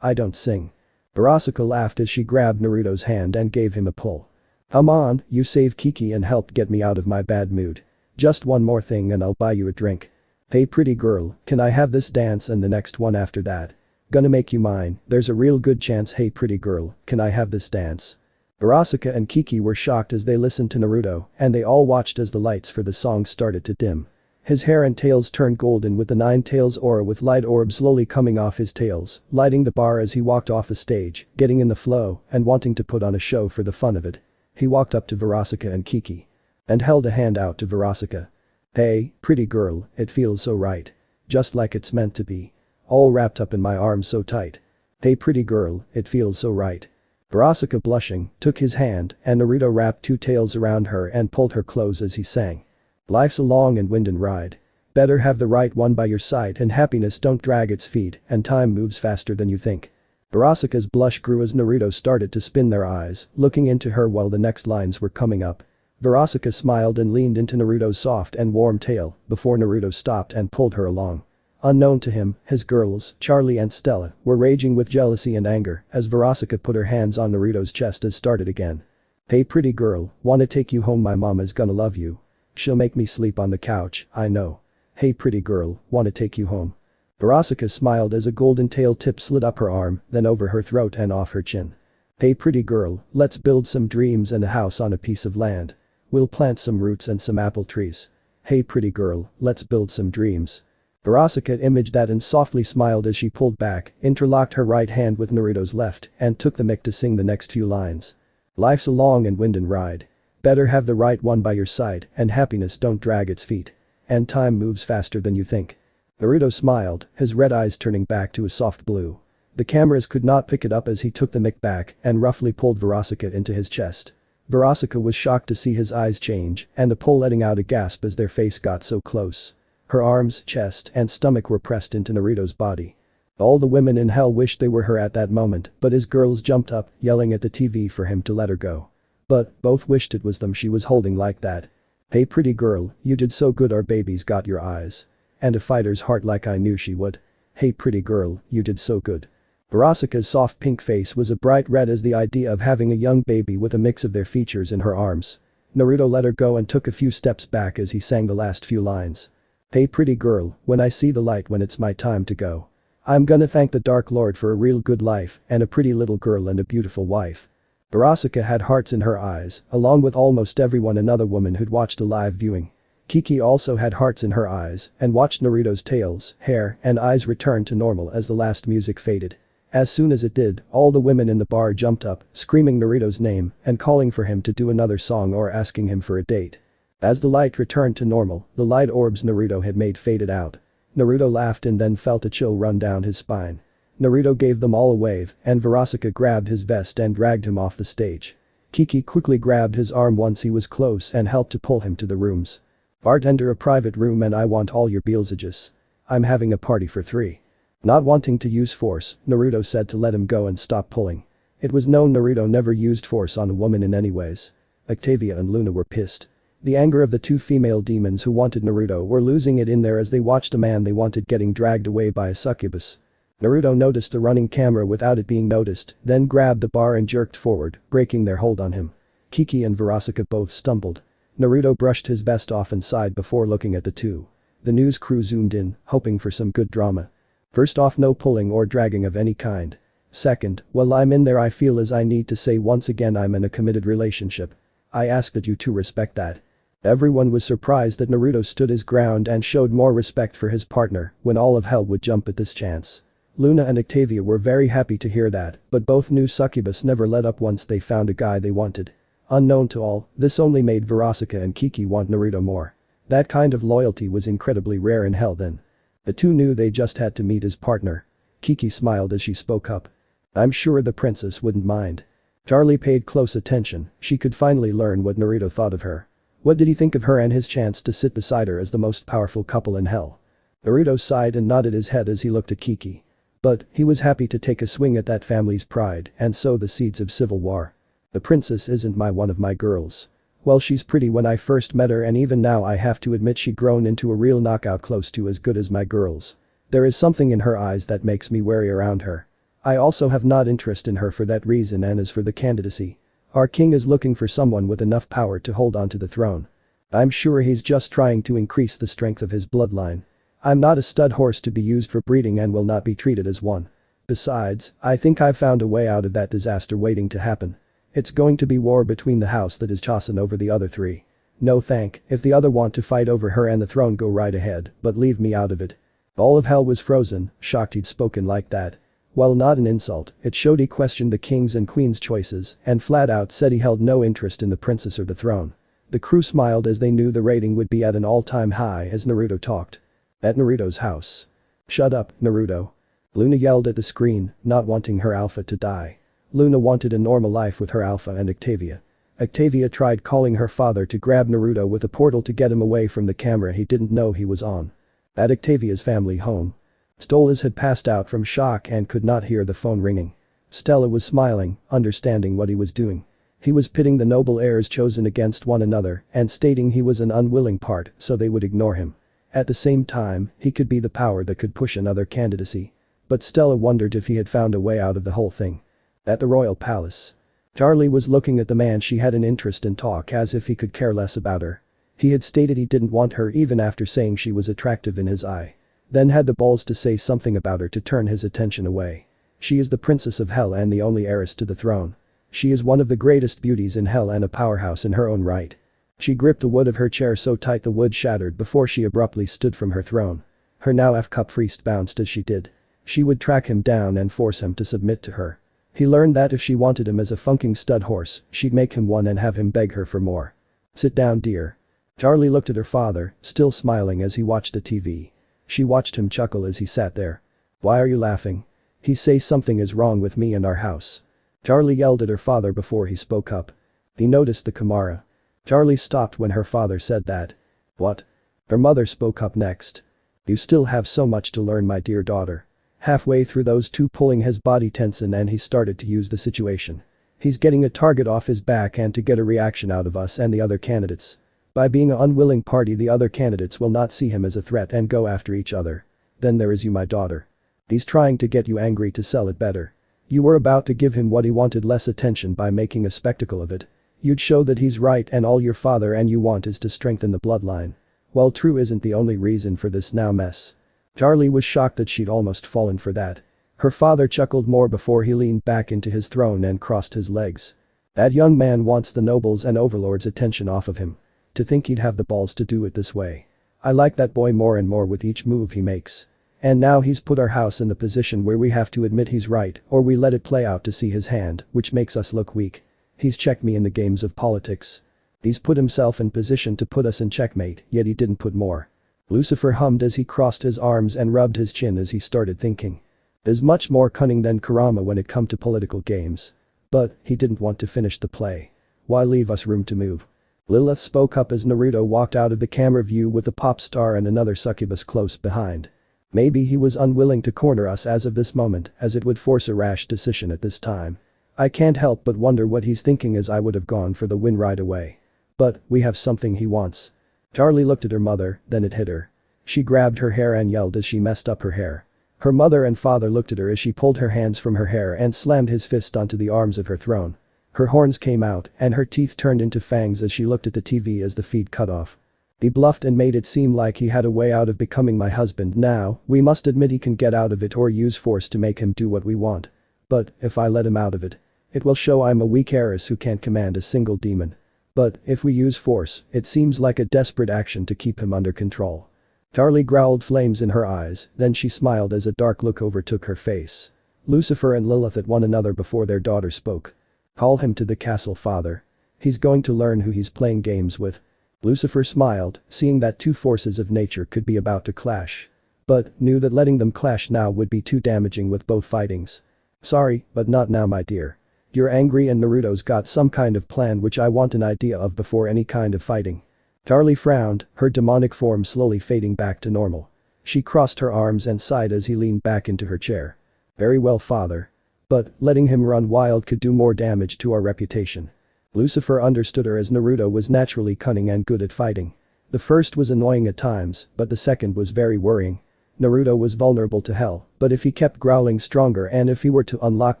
I don't sing." Verasika laughed as she grabbed Naruto's hand and gave him a pull. "Come on, you saved Kiki and helped get me out of my bad mood. Just one more thing and I'll buy you a drink. Hey pretty girl, can I have this dance and the next one after that? Gonna make you mine, there's a real good chance. Hey pretty girl, can I have this dance?" Verasika and Kiki were shocked as they listened to Naruto, and they all watched as the lights for the song started to dim. His hair and tails turned golden with the nine tails aura with light orbs slowly coming off his tails, lighting the bar as he walked off the stage, getting in the flow and wanting to put on a show for the fun of it. He walked up to Verasika and Kiki. And held a hand out to Verasika. "Hey, pretty girl, it feels so right. Just like it's meant to be. All wrapped up in my arms so tight. Hey pretty girl, it feels so right." Verasika blushing, took his hand and Naruto wrapped two tails around her and pulled her close as he sang. "Life's a long and winding ride. Better have the right one by your side and happiness don't drag its feet and time moves faster than you think." Verasika's blush grew as Naruto started to spin their eyes, looking into her while the next lines were coming up. Verasika smiled and leaned into Naruto's soft and warm tail before Naruto stopped and pulled her along. Unknown to him, his girls, Charlie and Stella, were raging with jealousy and anger as Verasika put her hands on Naruto's chest as started again. "Hey pretty girl, wanna take you home, my mama's gonna love you. She'll make me sleep on the couch, I know. Hey pretty girl, wanna take you home." Verasika smiled as a golden tail tip slid up her arm, then over her throat and off her chin. "Hey pretty girl, let's build some dreams and a house on a piece of land. We'll plant some roots and some apple trees. Hey pretty girl, let's build some dreams." Verasika imaged that and softly smiled as she pulled back, interlocked her right hand with Naruto's left, and took the mic to sing the next few lines. "Life's a long and winding ride. Better have the right one by your side and happiness don't drag its feet. And time moves faster than you think." Naruto smiled, his red eyes turning back to a soft blue. The cameras could not pick it up as he took the mic back and roughly pulled Verasika into his chest. Verasika was shocked to see his eyes change and the pull letting out a gasp as their face got so close. Her arms, chest, and stomach were pressed into Naruto's body. All the women in hell wished they were her at that moment, but his girls jumped up, yelling at the TV for him to let her go. But both wished it was them she was holding like that. "Hey pretty girl, you did so good, our baby's got your eyes. And a fighter's heart like I knew she would. Hey pretty girl, you did so good." Verasika's soft pink face was a bright red as the idea of having a young baby with a mix of their features in her arms. Naruto let her go and took a few steps back as he sang the last few lines. "Hey pretty girl, when I see the light when it's my time to go. I'm gonna thank the Dark Lord for a real good life and a pretty little girl and a beautiful wife." Verasika had hearts in her eyes, along with almost everyone another woman who'd watched the live viewing. Kiki also had hearts in her eyes and watched Naruto's tails, hair, and eyes return to normal as the last music faded. As soon as it did, all the women in the bar jumped up, screaming Naruto's name and calling for him to do another song or asking him for a date. As the light returned to normal, the light orbs Naruto had made faded out. Naruto laughed and then felt a chill run down his spine. Naruto gave them all a wave and Verasika grabbed his vest and dragged him off the stage. Kiki quickly grabbed his arm once he was close and helped to pull him to the rooms. "Bartender, a private room and I want all your bilsages. I'm having a party for 3. Not wanting to use force, Naruto said to let him go and stop pulling. It was known Naruto never used force on a woman in any ways. Octavia and Loona were pissed. The anger of the two female demons who wanted Naruto were losing it in there as they watched a man they wanted getting dragged away by a succubus. Naruto noticed the running camera without it being noticed, then grabbed the bar and jerked forward, breaking their hold on him. Kiki and Verasika both stumbled. Naruto brushed his vest off and sighed before looking at the two. The news crew zoomed in, hoping for some good drama. First off, no pulling or dragging of any kind. Second, while I'm in there I feel as I need to say once again I'm in a committed relationship. I ask that you two respect that. Everyone was surprised that Naruto stood his ground and showed more respect for his partner when all of hell would jump at this chance. Loona and Octavia were very happy to hear that, but both knew succubus never let up once they found a guy they wanted. Unknown to all, this only made Verosika and Kiki want Naruto more. That kind of loyalty was incredibly rare in hell then. The two knew they just had to meet his partner. Kiki smiled as she spoke up. I'm sure the princess wouldn't mind. Charlie paid close attention, she could finally learn what Naruto thought of her. What did he think of her and his chance to sit beside her as the most powerful couple in hell? Naruto sighed and nodded his head as he looked at Kiki. But, he was happy to take a swing at that family's pride and sow the seeds of civil war. The princess isn't one of my girls. Well, she's pretty when I first met her and even now I have to admit she'd grown into a real knockout close to as good as my girls. There is something in her eyes that makes me wary around her. I also have not interest in her for that reason, and as for the candidacy. Our king is looking for someone with enough power to hold on to the throne. I'm sure he's just trying to increase the strength of his bloodline. I'm not a stud horse to be used for breeding and will not be treated as one. Besides, I think I've found a way out of that disaster waiting to happen. It's going to be war between the house that is chosen over the other three. No thank, if the other want to fight over her and the throne, go right ahead, but leave me out of it. All of hell was frozen, shocked he'd spoken like that. While not an insult, it showed he questioned the king's and queen's choices and flat out said he held no interest in the princess or the throne. The crew smiled as they knew the rating would be at an all-time high as Naruto talked. At Naruto's house. Shut up, Naruto. Loona yelled at the screen, not wanting her alpha to die. Loona wanted a normal life with her alpha and Octavia. Octavia tried calling her father to grab Naruto with a portal to get him away from the camera he didn't know he was on. At Octavia's family home. Stolas had passed out from shock and could not hear the phone ringing. Stella was smiling, understanding what he was doing. He was pitting the noble heirs chosen against one another and stating he was an unwilling part so they would ignore him. At the same time, he could be the power that could push another candidacy. But Stella wondered if he had found a way out of the whole thing. At the royal palace. Charlie was looking at the man she had an interest in talk as if he could care less about her. He had stated he didn't want her even after saying she was attractive in his eye. Then had the balls to say something about her to turn his attention away. She is the princess of hell and the only heiress to the throne. She is one of the greatest beauties in hell and a powerhouse in her own right. She gripped the wood of her chair so tight the wood shattered before she abruptly stood from her throne. Her now F-cup priest bounced as she did. She would track him down and force him to submit to her. He learned that if she wanted him as a funking stud horse, she'd make him one and have him beg her for more. Sit down, dear. Charlie looked at her father, still smiling as he watched the TV. She watched him chuckle as he sat there. Why are you laughing? He say something is wrong with me and our house. Charlie yelled at her father before he spoke up. He noticed the Kamara. Charlie stopped when her father said that. What? Her mother spoke up next. You still have so much to learn, my dear daughter. Halfway through those two pulling his body tension and he started to use the situation. He's getting a target off his back and to get a reaction out of us and the other candidates. By being an unwilling party, the other candidates will not see him as a threat and go after each other. Then there is you, my daughter. He's trying to get you angry to sell it better. You were about to give him what he wanted, less attention, by making a spectacle of it. You'd show that he's right and all your father and you want is to strengthen the bloodline. Well, true isn't the only reason for this now mess. Charlie was shocked that she'd almost fallen for that. Her father chuckled more before he leaned back into his throne and crossed his legs. That young man wants the nobles and overlords' attention off of him. To think he'd have the balls to do it this way. I like that boy more and more with each move he makes. And now he's put our house in the position where we have to admit he's right or we let it play out to see his hand, which makes us look weak. He's checked me in the games of politics. He's put himself in position to put us in checkmate, yet he didn't put more. Lucifer hummed as he crossed his arms and rubbed his chin as he started thinking. Is much more cunning than Kurama when it come to political games. But, he didn't want to finish the play. Why leave us room to move? Lilith spoke up as Naruto walked out of the camera view with a pop star and another succubus close behind. Maybe he was unwilling to corner us as of this moment, as it would force a rash decision at this time. I can't help but wonder what he's thinking, as I would have gone for the win right away. But, we have something he wants. Charlie looked at her mother, then it hit her. She grabbed her hair and yelled as she messed up her hair. Her mother and father looked at her as she pulled her hands from her hair and slammed his fist onto the arms of her throne. Her horns came out and her teeth turned into fangs as she looked at the TV as the feed cut off. He bluffed and made it seem like he had a way out of becoming my husband now. We must admit he can get out of it or use force to make him do what we want. But, if I let him out of it, it will show I'm a weak heiress who can't command a single demon. But, if we use force, it seems like a desperate action to keep him under control. Charlie growled, flames in her eyes, then she smiled as a dark look overtook her face. Lucifer and Lilith at one another before their daughter spoke. Call him to the castle, father. He's going to learn who he's playing games with. Lucifer smiled, seeing that two forces of nature could be about to clash. But knew that letting them clash now would be too damaging with both fightings. Sorry, but not now, my dear. You're angry and Naruto's got some kind of plan which I want an idea of before any kind of fighting. Charlie frowned, her demonic form slowly fading back to normal. She crossed her arms and sighed as he leaned back into her chair. Very well, father. But letting him run wild could do more damage to our reputation. Lucifer understood her as Naruto was naturally cunning and good at fighting. The first was annoying at times, but the second was very worrying. Naruto was vulnerable to hell, but if he kept growling stronger and if he were to unlock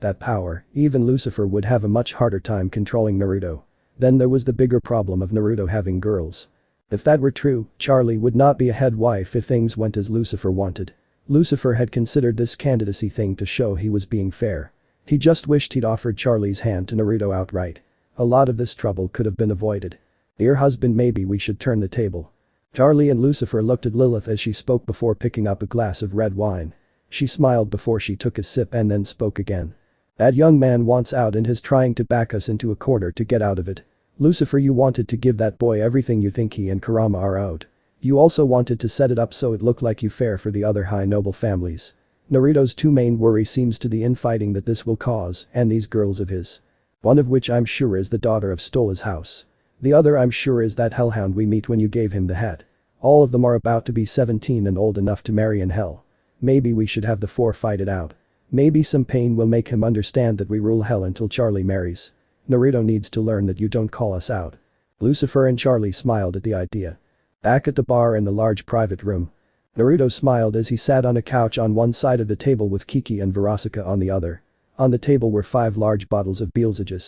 that power, even Lucifer would have a much harder time controlling Naruto. Then there was the bigger problem of Naruto having girls. If that were true, Charlie would not be a head wife if things went as Lucifer wanted. Lucifer had considered this candidacy thing to show he was being fair. He just wished he'd offered Charlie's hand to Naruto outright. A lot of this trouble could have been avoided. Dear husband, maybe we should turn the table. Charlie and Lucifer looked at Lilith as she spoke before picking up a glass of red wine. She smiled before she took a sip and then spoke again. That young man wants out and is trying to back us into a corner to get out of it. Lucifer, you wanted to give that boy everything you think he and Kurama are owed. You also wanted to set it up so it looked like you fair for the other high noble families. Naruto's two main worry seems to the infighting that this will cause and these girls of his. One of which I'm sure is the daughter of Stola's house. The other I'm sure is that hellhound we meet when you gave him the hat. All of them are about to be 17 and old enough to marry in hell. Maybe we should have the four fight it out. Maybe some pain will make him understand that we rule hell until Charlie marries. Naruto needs to learn that you don't call us out. Lucifer and Charlie smiled at the idea. Back at the bar in the large private room. Naruto smiled as he sat on a couch on one side of the table with Kiki and Verosika on the other. On the table were 5 large bottles of Beelzebub.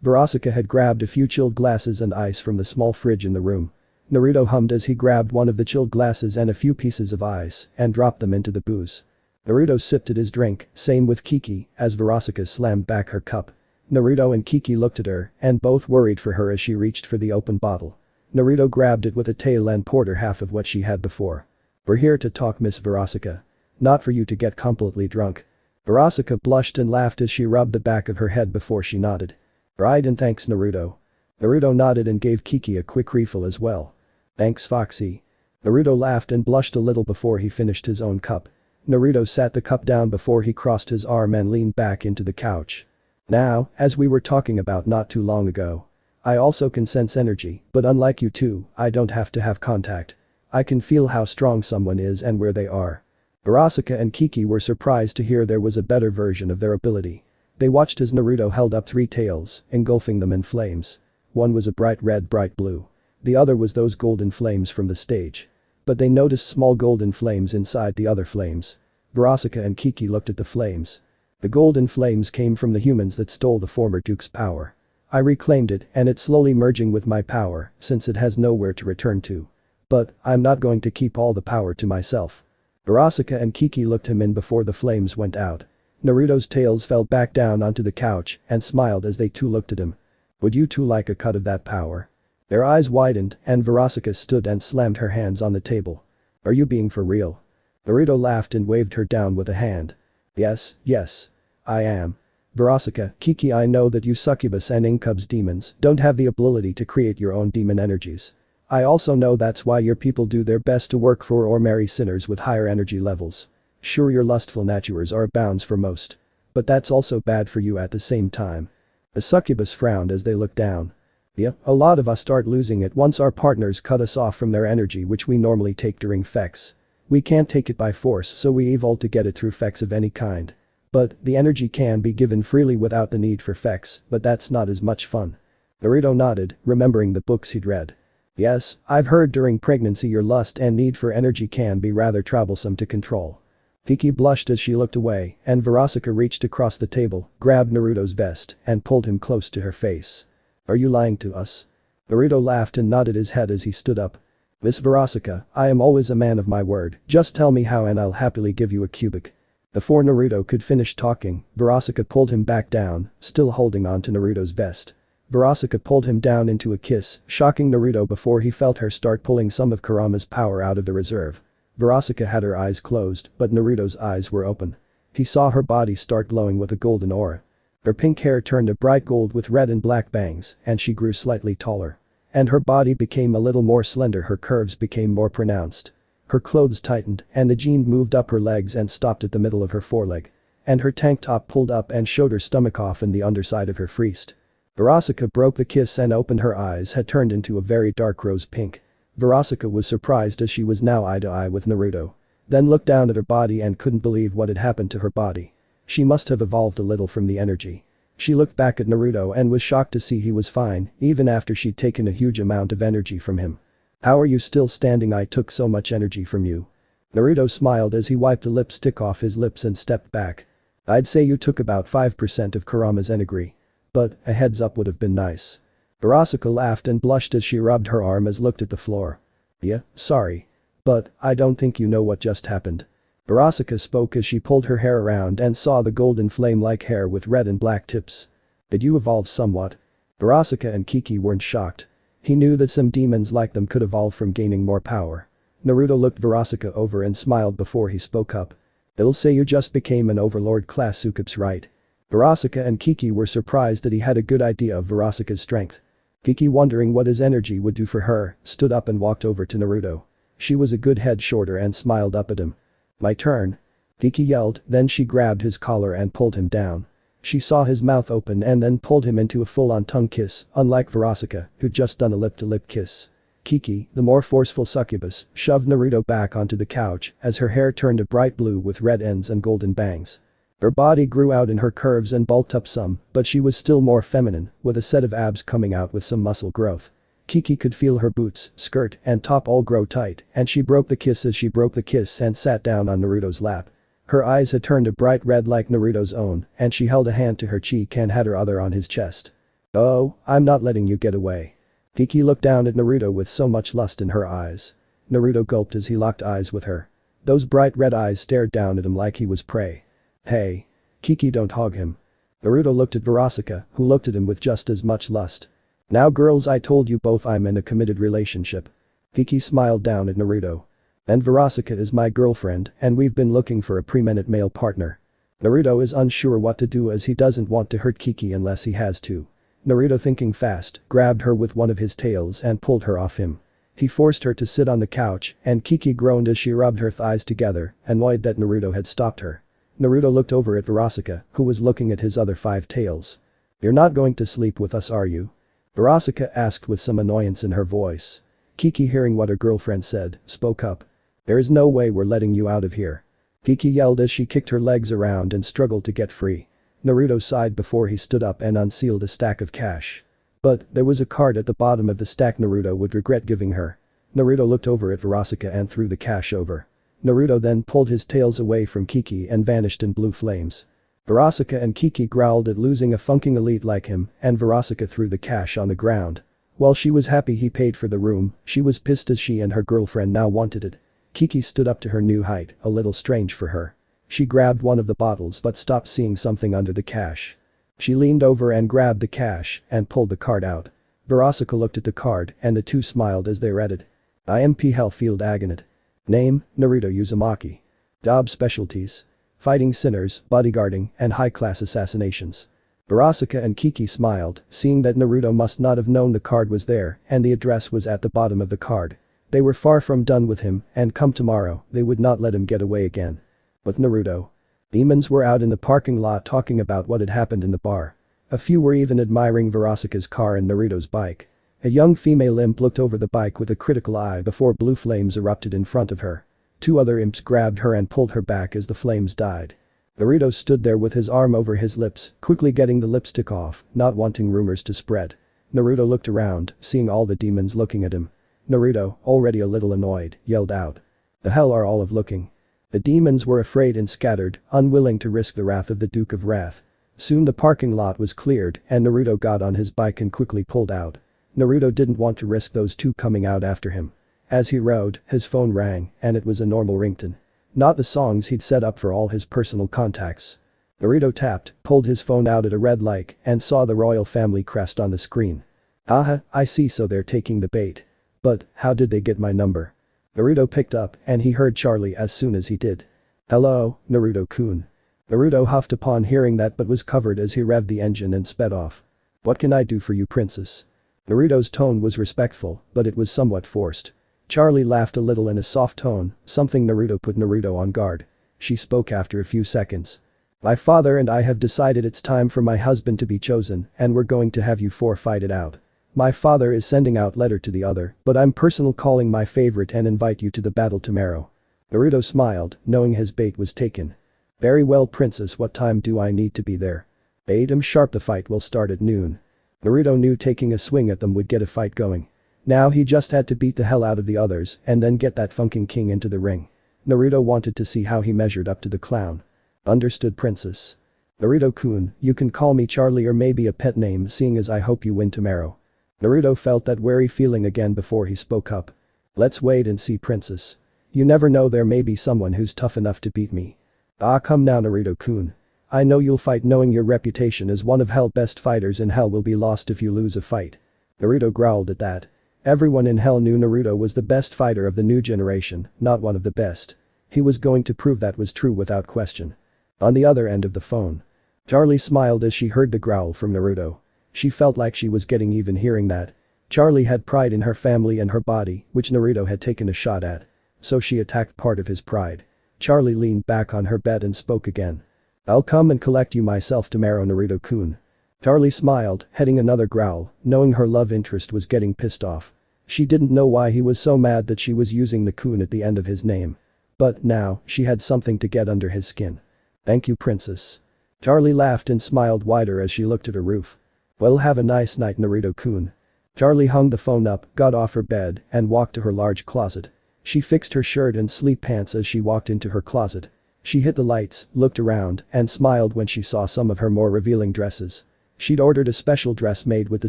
Verosika had grabbed a few chilled glasses and ice from the small fridge in the room. Naruto hummed as he grabbed one of the chilled glasses and a few pieces of ice and dropped them into the booze. Naruto sipped at his drink, same with Kiki, as Verosika slammed back her cup. Naruto and Kiki looked at her and both worried for her as she reached for the open bottle. Naruto grabbed it with a tail and poured her half of what she had before. We're here to talk, Miss Verosika. Not for you to get completely drunk. Verosika blushed and laughed as she rubbed the back of her head before she nodded. Right, and thanks, Naruto. Naruto nodded and gave Kiki a quick refill as well. Thanks, Foxy. Naruto laughed and blushed a little before he finished his own cup. Naruto sat the cup down before he crossed his arm and leaned back into the couch. Now, as we were talking about not too long ago. I also can sense energy, but unlike you two, I don't have to have contact. I can feel how strong someone is and where they are. Verosika and Kiki were surprised to hear there was a better version of their ability. They watched as Naruto held up 3 tails, engulfing them in flames. One was a bright red, bright blue. The other was those golden flames from the stage. But they noticed small golden flames inside the other flames. Verosika and Kiki looked at the flames. The golden flames came from the humans that stole the former Duke's power. I reclaimed it and it's slowly merging with my power since it has nowhere to return to. But I'm not going to keep all the power to myself. Verosika and Kiki looked him in before the flames went out. Naruto's tails fell back down onto the couch and smiled as they too looked at him. Would you two like a cut of that power? Their eyes widened and Verosika stood and slammed her hands on the table. Are you being for real? Naruto laughed and waved her down with a hand. Yes, I am. Verosika, Kiki, I know that you succubus and incubus demons don't have the ability to create your own demon energies. I also know that's why your people do their best to work for or marry sinners with higher energy levels. Sure, your lustful natures are bounds for most. But that's also bad for you at the same time. The succubus frowned as they looked down. Yeah, a lot of us start losing it once our partners cut us off from their energy which we normally take during fex. We can't take it by force so we evolve to get it through fex of any kind. But the energy can be given freely without the need for fex, but that's not as much fun. Naruto nodded, remembering the books he'd read. Yes, I've heard during pregnancy your lust and need for energy can be rather troublesome to control. Kiki blushed as she looked away and Verosika reached across the table, grabbed Naruto's vest and pulled him close to her face. Are you lying to us? Naruto laughed and nodded his head as he stood up. Miss Verosika, I am always a man of my word, just tell me how and I'll happily give you a cubic. Before Naruto could finish talking, Verosika pulled him back down, still holding on to Naruto's vest. Verosika pulled him down into a kiss, shocking Naruto before he felt her start pulling some of Kurama's power out of the reserve. Verasika had her eyes closed, but Naruto's eyes were open. He saw her body start glowing with a golden aura. Her pink hair turned a bright gold with red and black bangs, and she grew slightly taller. And her body became a little more slender, her curves became more pronounced. Her clothes tightened, and the jean moved up her legs and stopped at the middle of her foreleg. And her tank top pulled up and showed her stomach off and the underside of her friest. Verasika broke the kiss and opened, her eyes had turned into a very dark rose pink. Verasika was surprised as she was now eye to eye with Naruto. Then looked down at her body and couldn't believe what had happened to her body. She must have evolved a little from the energy. She looked back at Naruto and was shocked to see he was fine, even after she'd taken a huge amount of energy from him. "How are you still standing? I took so much energy from you." Naruto smiled as he wiped the lipstick off his lips and stepped back. "I'd say you took about 5% of Kurama's energy. But a heads up would have been nice." Verasika laughed and blushed as she rubbed her arm as looked at the floor. "Yeah, sorry. But I don't think you know what just happened." Verasika spoke as she pulled her hair around and saw the golden flame-like hair with red and black tips. "Did you evolve somewhat?" Verasika and Kiki weren't shocked. He knew that some demons like them could evolve from gaining more power. Naruto looked Verasika over and smiled before he spoke up. "They'll say you just became an overlord class Sukups, right?" Verasika and Kiki were surprised that he had a good idea of Verasika's strength. Kiki, wondering what his energy would do for her, stood up and walked over to Naruto. She was a good head shorter and smiled up at him. "My turn." Kiki yelled, then she grabbed his collar and pulled him down. She saw his mouth open and then pulled him into a full-on tongue kiss, unlike Verasika, who'd just done a lip-to-lip kiss. Kiki, the more forceful succubus, shoved Naruto back onto the couch as her hair turned a bright blue with red ends and golden bangs. Her body grew out in her curves and bulked up some, but she was still more feminine, with a set of abs coming out with some muscle growth. Kiki could feel her boots, skirt, and top all grow tight, and she broke the kiss as she broke the kiss and sat down on Naruto's lap. Her eyes had turned a bright red like Naruto's own, and she held a hand to her cheek and had her other on his chest. "Oh, I'm not letting you get away." Kiki looked down at Naruto with so much lust in her eyes. Naruto gulped as he locked eyes with her. Those bright red eyes stared down at him like he was prey. "Hey. Kiki, don't hog him." Naruto looked at Verasika, who looked at him with just as much lust. "Now girls, I told you both I'm in a committed relationship." Kiki smiled down at Naruto. "And Verasika is my girlfriend and we've been looking for a preeminent male partner." Naruto is unsure what to do as he doesn't want to hurt Kiki unless he has to. Naruto, thinking fast, grabbed her with one of his tails and pulled her off him. He forced her to sit on the couch and Kiki groaned as she rubbed her thighs together, annoyed that Naruto had stopped her. Naruto looked over at Verasika, who was looking at his other 5 tails. "You're not going to sleep with us, are you?" Verasika asked with some annoyance in her voice. Kiki, hearing what her girlfriend said, spoke up. "There is no way we're letting you out of here." Kiki yelled as she kicked her legs around and struggled to get free. Naruto sighed before he stood up and unsealed a stack of cash. But there was a card at the bottom of the stack Naruto would regret giving her. Naruto looked over at Verasika and threw the cash over. Naruto then pulled his tails away from Kiki and vanished in blue flames. Verasika and Kiki growled at losing a funking elite like him, and Verasika threw the cash on the ground. While she was happy he paid for the room, she was pissed as she and her girlfriend now wanted it. Kiki stood up to her new height, a little strange for her. She grabbed one of the bottles but stopped seeing something under the cash. She leaned over and grabbed the cash and pulled the card out. Verasika looked at the card and the two smiled as they read it. IMP Hellfield Agonit. Name, Naruto Uzumaki. Job specialties. Fighting sinners, bodyguarding, and high-class assassinations. Verasika and Kiki smiled, seeing that Naruto must not have known the card was there and the address was at the bottom of the card. They were far from done with him, and come tomorrow, they would not let him get away again. But Naruto. Demons were out in the parking lot talking about what had happened in the bar. A few were even admiring Verasika's car and Naruto's bike. A young female imp looked over the bike with a critical eye before blue flames erupted in front of her. 2 other imps grabbed her and pulled her back as the flames died. Naruto stood there with his arm over his lips, quickly getting the lipstick off, not wanting rumors to spread. Naruto looked around, seeing all the demons looking at him. Naruto, already a little annoyed, yelled out. "The hell are all of looking?" The demons were afraid and scattered, unwilling to risk the wrath of the Duke of Wrath. Soon the parking lot was cleared and Naruto got on his bike and quickly pulled out. Naruto didn't want to risk those 2 coming out after him. As he rode, his phone rang, and it was a normal ringtone. Not the songs he'd set up for all his personal contacts. Naruto tapped, pulled his phone out at a red light, and saw the royal family crest on the screen. "Aha, I see, so they're taking the bait. But, how did they get my number?" Naruto picked up and he heard Charlie as soon as he did. "Hello, Naruto-kun." Naruto huffed upon hearing that but was covered as he revved the engine and sped off. "What can I do for you, princess?" Naruto's tone was respectful, but it was somewhat forced. Charlie laughed a little in a soft tone, something Naruto put Naruto on guard. She spoke after a few seconds. "My father and I have decided it's time for my husband to be chosen and we're going to have you four fight it out. My father is sending out letter to the other, but I'm personal calling my favorite and invite you to the battle tomorrow." Naruto smiled, knowing his bait was taken. "Very well, princess, what time do I need to be there?" "8 am sharp, the fight will start at noon." Naruto knew taking a swing at them would get a fight going. Now he just had to beat the hell out of the others and then get that funking king into the ring. Naruto wanted to see how he measured up to the clown. "Understood, princess." "Naruto-kun, you can call me Charlie or maybe a pet name seeing as I hope you win tomorrow." Naruto felt that wary feeling again before he spoke up. "Let's wait and see, princess. You never know, there may be someone who's tough enough to beat me." "Ah, come now, Naruto-kun. I know you'll fight, knowing your reputation as one of hell's best fighters in hell will be lost if you lose a fight." Naruto growled at that. Everyone in hell knew Naruto was the best fighter of the new generation, not one of the best. He was going to prove that was true without question. On the other end of the phone, Charlie smiled as she heard the growl from Naruto. She felt like she was getting even hearing that. Charlie had pride in her family and her body, which Naruto had taken a shot at. So she attacked part of his pride. Charlie leaned back on her bed and spoke again. "I'll come and collect you myself tomorrow, Naruto-kun." Charlie smiled, heading another growl, knowing her love interest was getting pissed off. She didn't know why he was so mad that she was using the kun at the end of his name. But now, she had something to get under his skin. "Thank you, princess." Charlie laughed and smiled wider as she looked at her roof. "Well, have a nice night, Naruto-kun." Charlie hung the phone up, got off her bed, and walked to her large closet. She fixed her shirt and sleep pants as she walked into her closet. She hit the lights, looked around, and smiled when she saw some of her more revealing dresses. She'd ordered a special dress made with the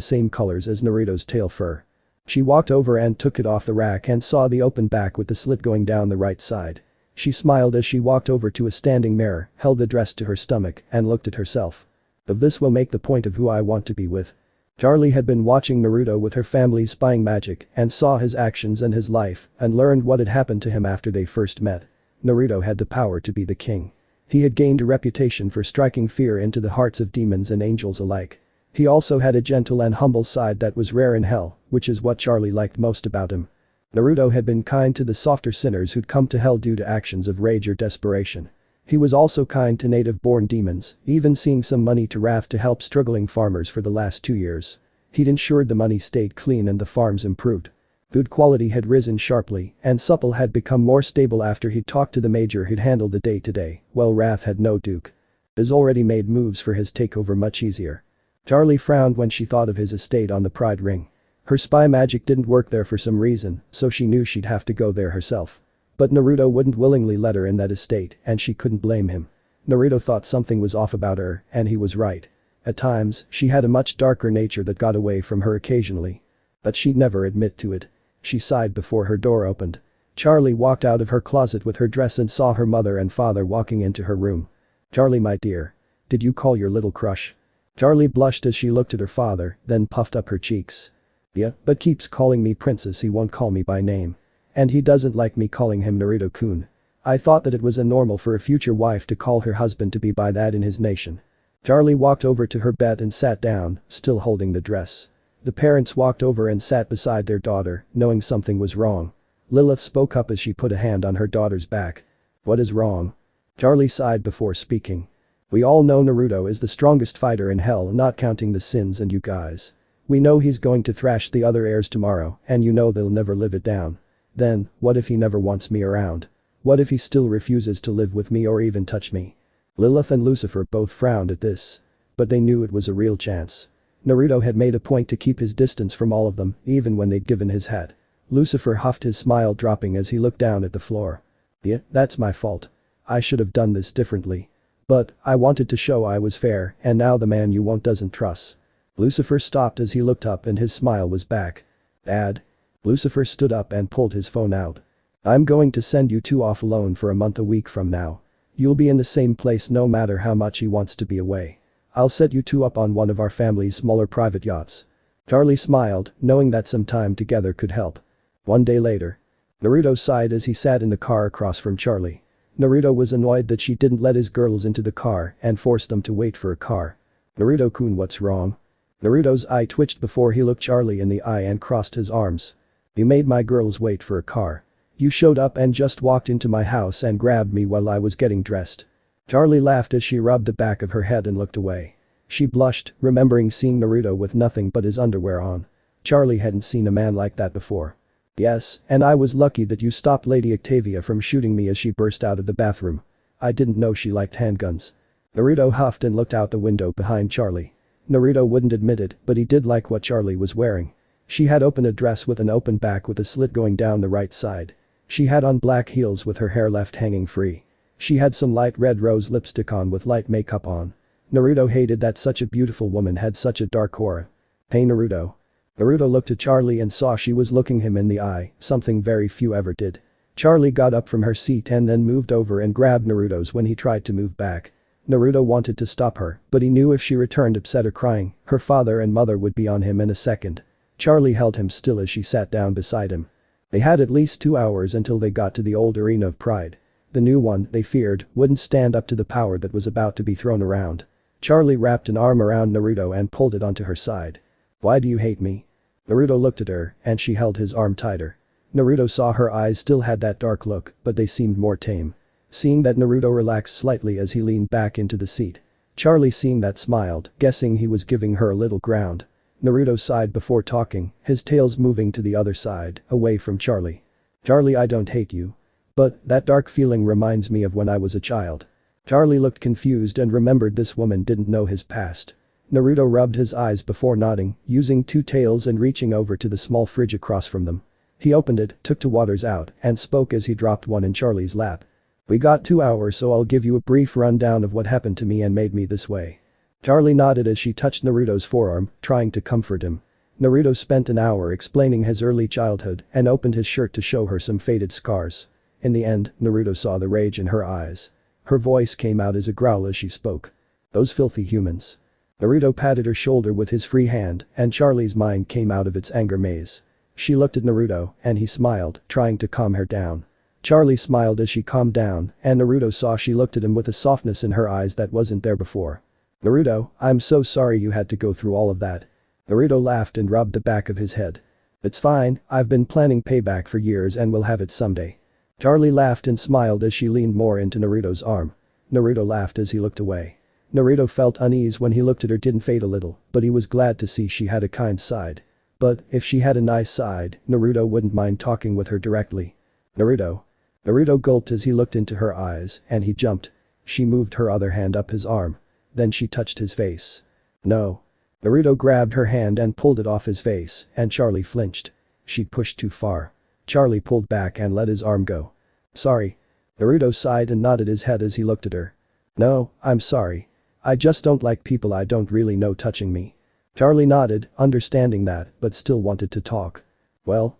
same colors as Naruto's tail fur. She walked over and took it off the rack and saw the open back with the slit going down the right side. She smiled as she walked over to a standing mirror, held the dress to her stomach, and looked at herself. "Of this will make the point of who I want to be with." Charlie had been watching Naruto with her family's spying magic and saw his actions and his life and learned what had happened to him after they first met. Naruto had the power to be the king. He had gained a reputation for striking fear into the hearts of demons and angels alike. He also had a gentle and humble side that was rare in hell, which is what Charlie liked most about him. Naruto had been kind to the softer sinners who'd come to hell due to actions of rage or desperation. He was also kind to native-born demons, even seeing some money to Wrath to help struggling farmers for the last 2 years. He'd ensured the money stayed clean and the farms improved. Food quality had risen sharply, and supple had become more stable after he'd talked to the major who'd handled the day-to-day, while Wrath had no duke. He's already made moves for his takeover much easier. Charlie frowned when she thought of his estate on the Pride Ring. Her spy magic didn't work there for some reason, so she knew she'd have to go there herself. But Naruto wouldn't willingly let her in that estate, and she couldn't blame him. Naruto thought something was off about her, and he was right. At times, she had a much darker nature that got away from her occasionally. But she'd never admit to it. She sighed before her door opened. Charlie walked out of her closet with her dress and saw her mother and father walking into her room. "Charlie, my dear. Did you call your little crush?" Charlie blushed as she looked at her father, then puffed up her cheeks. "Yeah, but keeps calling me princess, he won't call me by name. And he doesn't like me calling him Naruto-kun. I thought that it was normal for a future wife to call her husband to be by that in his nation." Charlie walked over to her bed and sat down, still holding the dress. The parents walked over and sat beside their daughter, knowing something was wrong. Lilith spoke up as she put a hand on her daughter's back. "What is wrong?" Charlie sighed before speaking. "We all know Naruto is the strongest fighter in hell, not counting the sins and you guys. We know he's going to thrash the other heirs tomorrow, and you know they'll never live it down. Then, what if he never wants me around? What if he still refuses to live with me or even touch me?" Lilith and Lucifer both frowned at this. But they knew it was a real chance. Naruto had made a point to keep his distance from all of them, even when they'd given his head. Lucifer huffed, his smile dropping as he looked down at the floor. "Yeah, that's my fault. I should have done this differently. But, I wanted to show I was fair, and now the man you want doesn't trust." Lucifer stopped as he looked up and his smile was back. "Dad?" Lucifer stood up and pulled his phone out. "I'm going to send you two off alone for a month a week from now. You'll be in the same place no matter how much he wants to be away. I'll set you two up on one of our family's smaller private yachts." Charlie smiled, knowing that some time together could help. One day later. Naruto sighed as he sat in the car across from Charlie. Naruto was annoyed that she didn't let his girls into the car and forced them to wait for a car. Naruto-kun, what's wrong? Naruto's eye twitched before he looked Charlie in the eye and crossed his arms. You made my girls wait for a car. You showed up and just walked into my house and grabbed me while I was getting dressed. Charlie laughed as she rubbed the back of her head and looked away. She blushed, remembering seeing Naruto with nothing but his underwear on. Charlie hadn't seen a man like that before. Yes, and I was lucky that you stopped Lady Octavia from shooting me as she burst out of the bathroom. I didn't know she liked handguns. Naruto huffed and looked out the window behind Charlie. Naruto wouldn't admit it, but he did like what Charlie was wearing. She had opened a dress with an open back with a slit going down the right side. She had on black heels with her hair left hanging free. She had some light red rose lipstick on with light makeup on. Naruto hated that such a beautiful woman had such a dark aura. Hey Naruto. Naruto looked at Charlie and saw she was looking him in the eye, something very few ever did. Charlie got up from her seat and then moved over and grabbed Naruto's when he tried to move back. Naruto wanted to stop her, but he knew if she returned upset or crying, her father and mother would be on him in a second. Charlie held him still as she sat down beside him. They had at least 2 hours until they got to the old arena of pride. The new one, they feared, wouldn't stand up to the power that was about to be thrown around. Charlie wrapped an arm around Naruto and pulled it onto her side. Why do you hate me? Naruto looked at her, and she held his arm tighter. Naruto saw her eyes still had that dark look, but they seemed more tame. Seeing that, Naruto relaxed slightly as he leaned back into the seat. Charlie, seeing that, smiled, guessing he was giving her a little ground. Naruto sighed before talking, his tails moving to the other side, away from Charlie. Charlie, I don't hate you. But that dark feeling reminds me of when I was a child. Charlie looked confused and remembered this woman didn't know his past. Naruto rubbed his eyes before nodding, using 2 tails and reaching over to the small fridge across from them. He opened it, took 2 waters out, and spoke as he dropped one in Charlie's lap. We got 2 hours, so I'll give you a brief rundown of what happened to me and made me this way. Charlie nodded as she touched Naruto's forearm, trying to comfort him. Naruto spent an hour explaining his early childhood and opened his shirt to show her some faded scars. In the end, Naruto saw the rage in her eyes. Her voice came out as a growl as she spoke. Those filthy humans. Naruto patted her shoulder with his free hand, and Charlie's mind came out of its anger maze. She looked at Naruto, and he smiled, trying to calm her down. Charlie smiled as she calmed down, and Naruto saw she looked at him with a softness in her eyes that wasn't there before. Naruto, I'm so sorry you had to go through all of that. Naruto laughed and rubbed the back of his head. It's fine, I've been planning payback for years and we'll have it someday. Charlie laughed and smiled as she leaned more into Naruto's arm. Naruto laughed as he looked away. Naruto felt unease when he looked at her didn't fade a little, but he was glad to see she had a kind side. But if she had a nice side, Naruto wouldn't mind talking with her directly. Naruto. Naruto gulped as he looked into her eyes, and he jumped. She moved her other hand up his arm. Then she touched his face. No. Naruto grabbed her hand and pulled it off his face, and Charlie flinched. She'd pushed too far. Charlie pulled back and let his arm go. Sorry. Naruto sighed and nodded his head as he looked at her. No, I'm sorry. I just don't like people I don't really know touching me. Charlie nodded, understanding that, but still wanted to talk. Well,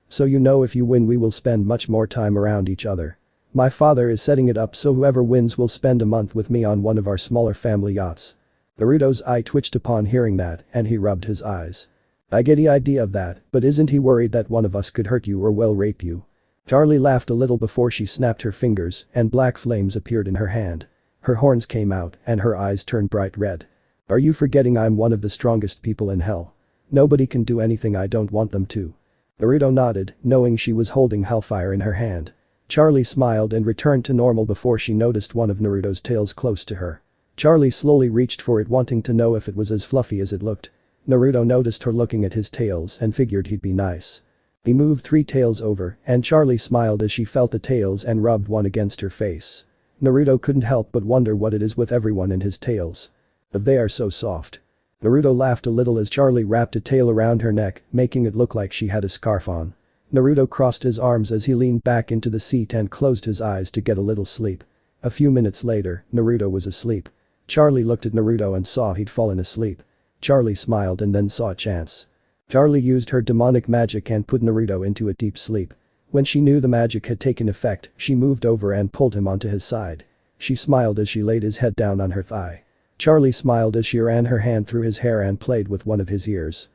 so you know if you win we will spend much more time around each other. My father is setting it up so whoever wins will spend a month with me on one of our smaller family yachts. Naruto's eye twitched upon hearing that, and he rubbed his eyes. I get the idea of that, but isn't he worried that one of us could hurt you or well rape you? Charlie laughed a little before she snapped her fingers, and black flames appeared in her hand. Her horns came out, and her eyes turned bright red. Are you forgetting I'm one of the strongest people in hell? Nobody can do anything I don't want them to. Naruto nodded, knowing she was holding hellfire in her hand. Charlie smiled and returned to normal before she noticed one of Naruto's tails close to her. Charlie slowly reached for it, wanting to know if it was as fluffy as it looked. Naruto noticed her looking at his tails and figured he'd be nice. He moved 3 tails over, and Charlie smiled as she felt the tails and rubbed one against her face. Naruto couldn't help but wonder what it is with everyone in his tails. They are so soft. Naruto laughed a little as Charlie wrapped a tail around her neck, making it look like she had a scarf on. Naruto crossed his arms as he leaned back into the seat and closed his eyes to get a little sleep. A few minutes later, Naruto was asleep. Charlie looked at Naruto and saw he'd fallen asleep. Charlie smiled and then saw a chance. Charlie used her demonic magic and put Naruto into a deep sleep. When she knew the magic had taken effect, she moved over and pulled him onto his side. She smiled as she laid his head down on her thigh. Charlie smiled as she ran her hand through his hair and played with one of his ears.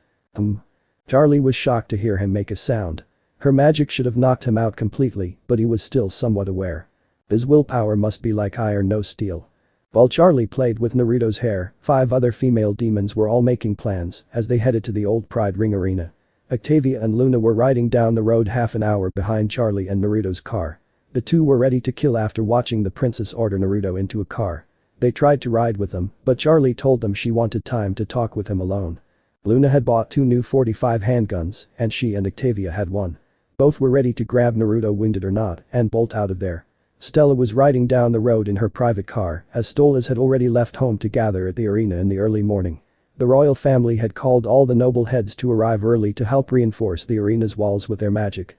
Charlie was shocked to hear him make a sound. Her magic should have knocked him out completely, but he was still somewhat aware. His willpower must be like iron, no steel. While Charlie played with Naruto's hair, 5 other female demons were all making plans as they headed to the old Pride Ring arena. Octavia and Loona were riding down the road half an hour behind Charlie and Naruto's car. The two were ready to kill after watching the princess order Naruto into a car. They tried to ride with him, but Charlie told them she wanted time to talk with him alone. Loona had bought 2 new .45 handguns, and she and Octavia had one. Both were ready to grab Naruto, wounded or not, and bolt out of there. Stella was riding down the road in her private car as Stolas had already left home to gather at the arena in the early morning. The royal family had called all the noble heads to arrive early to help reinforce the arena's walls with their magic.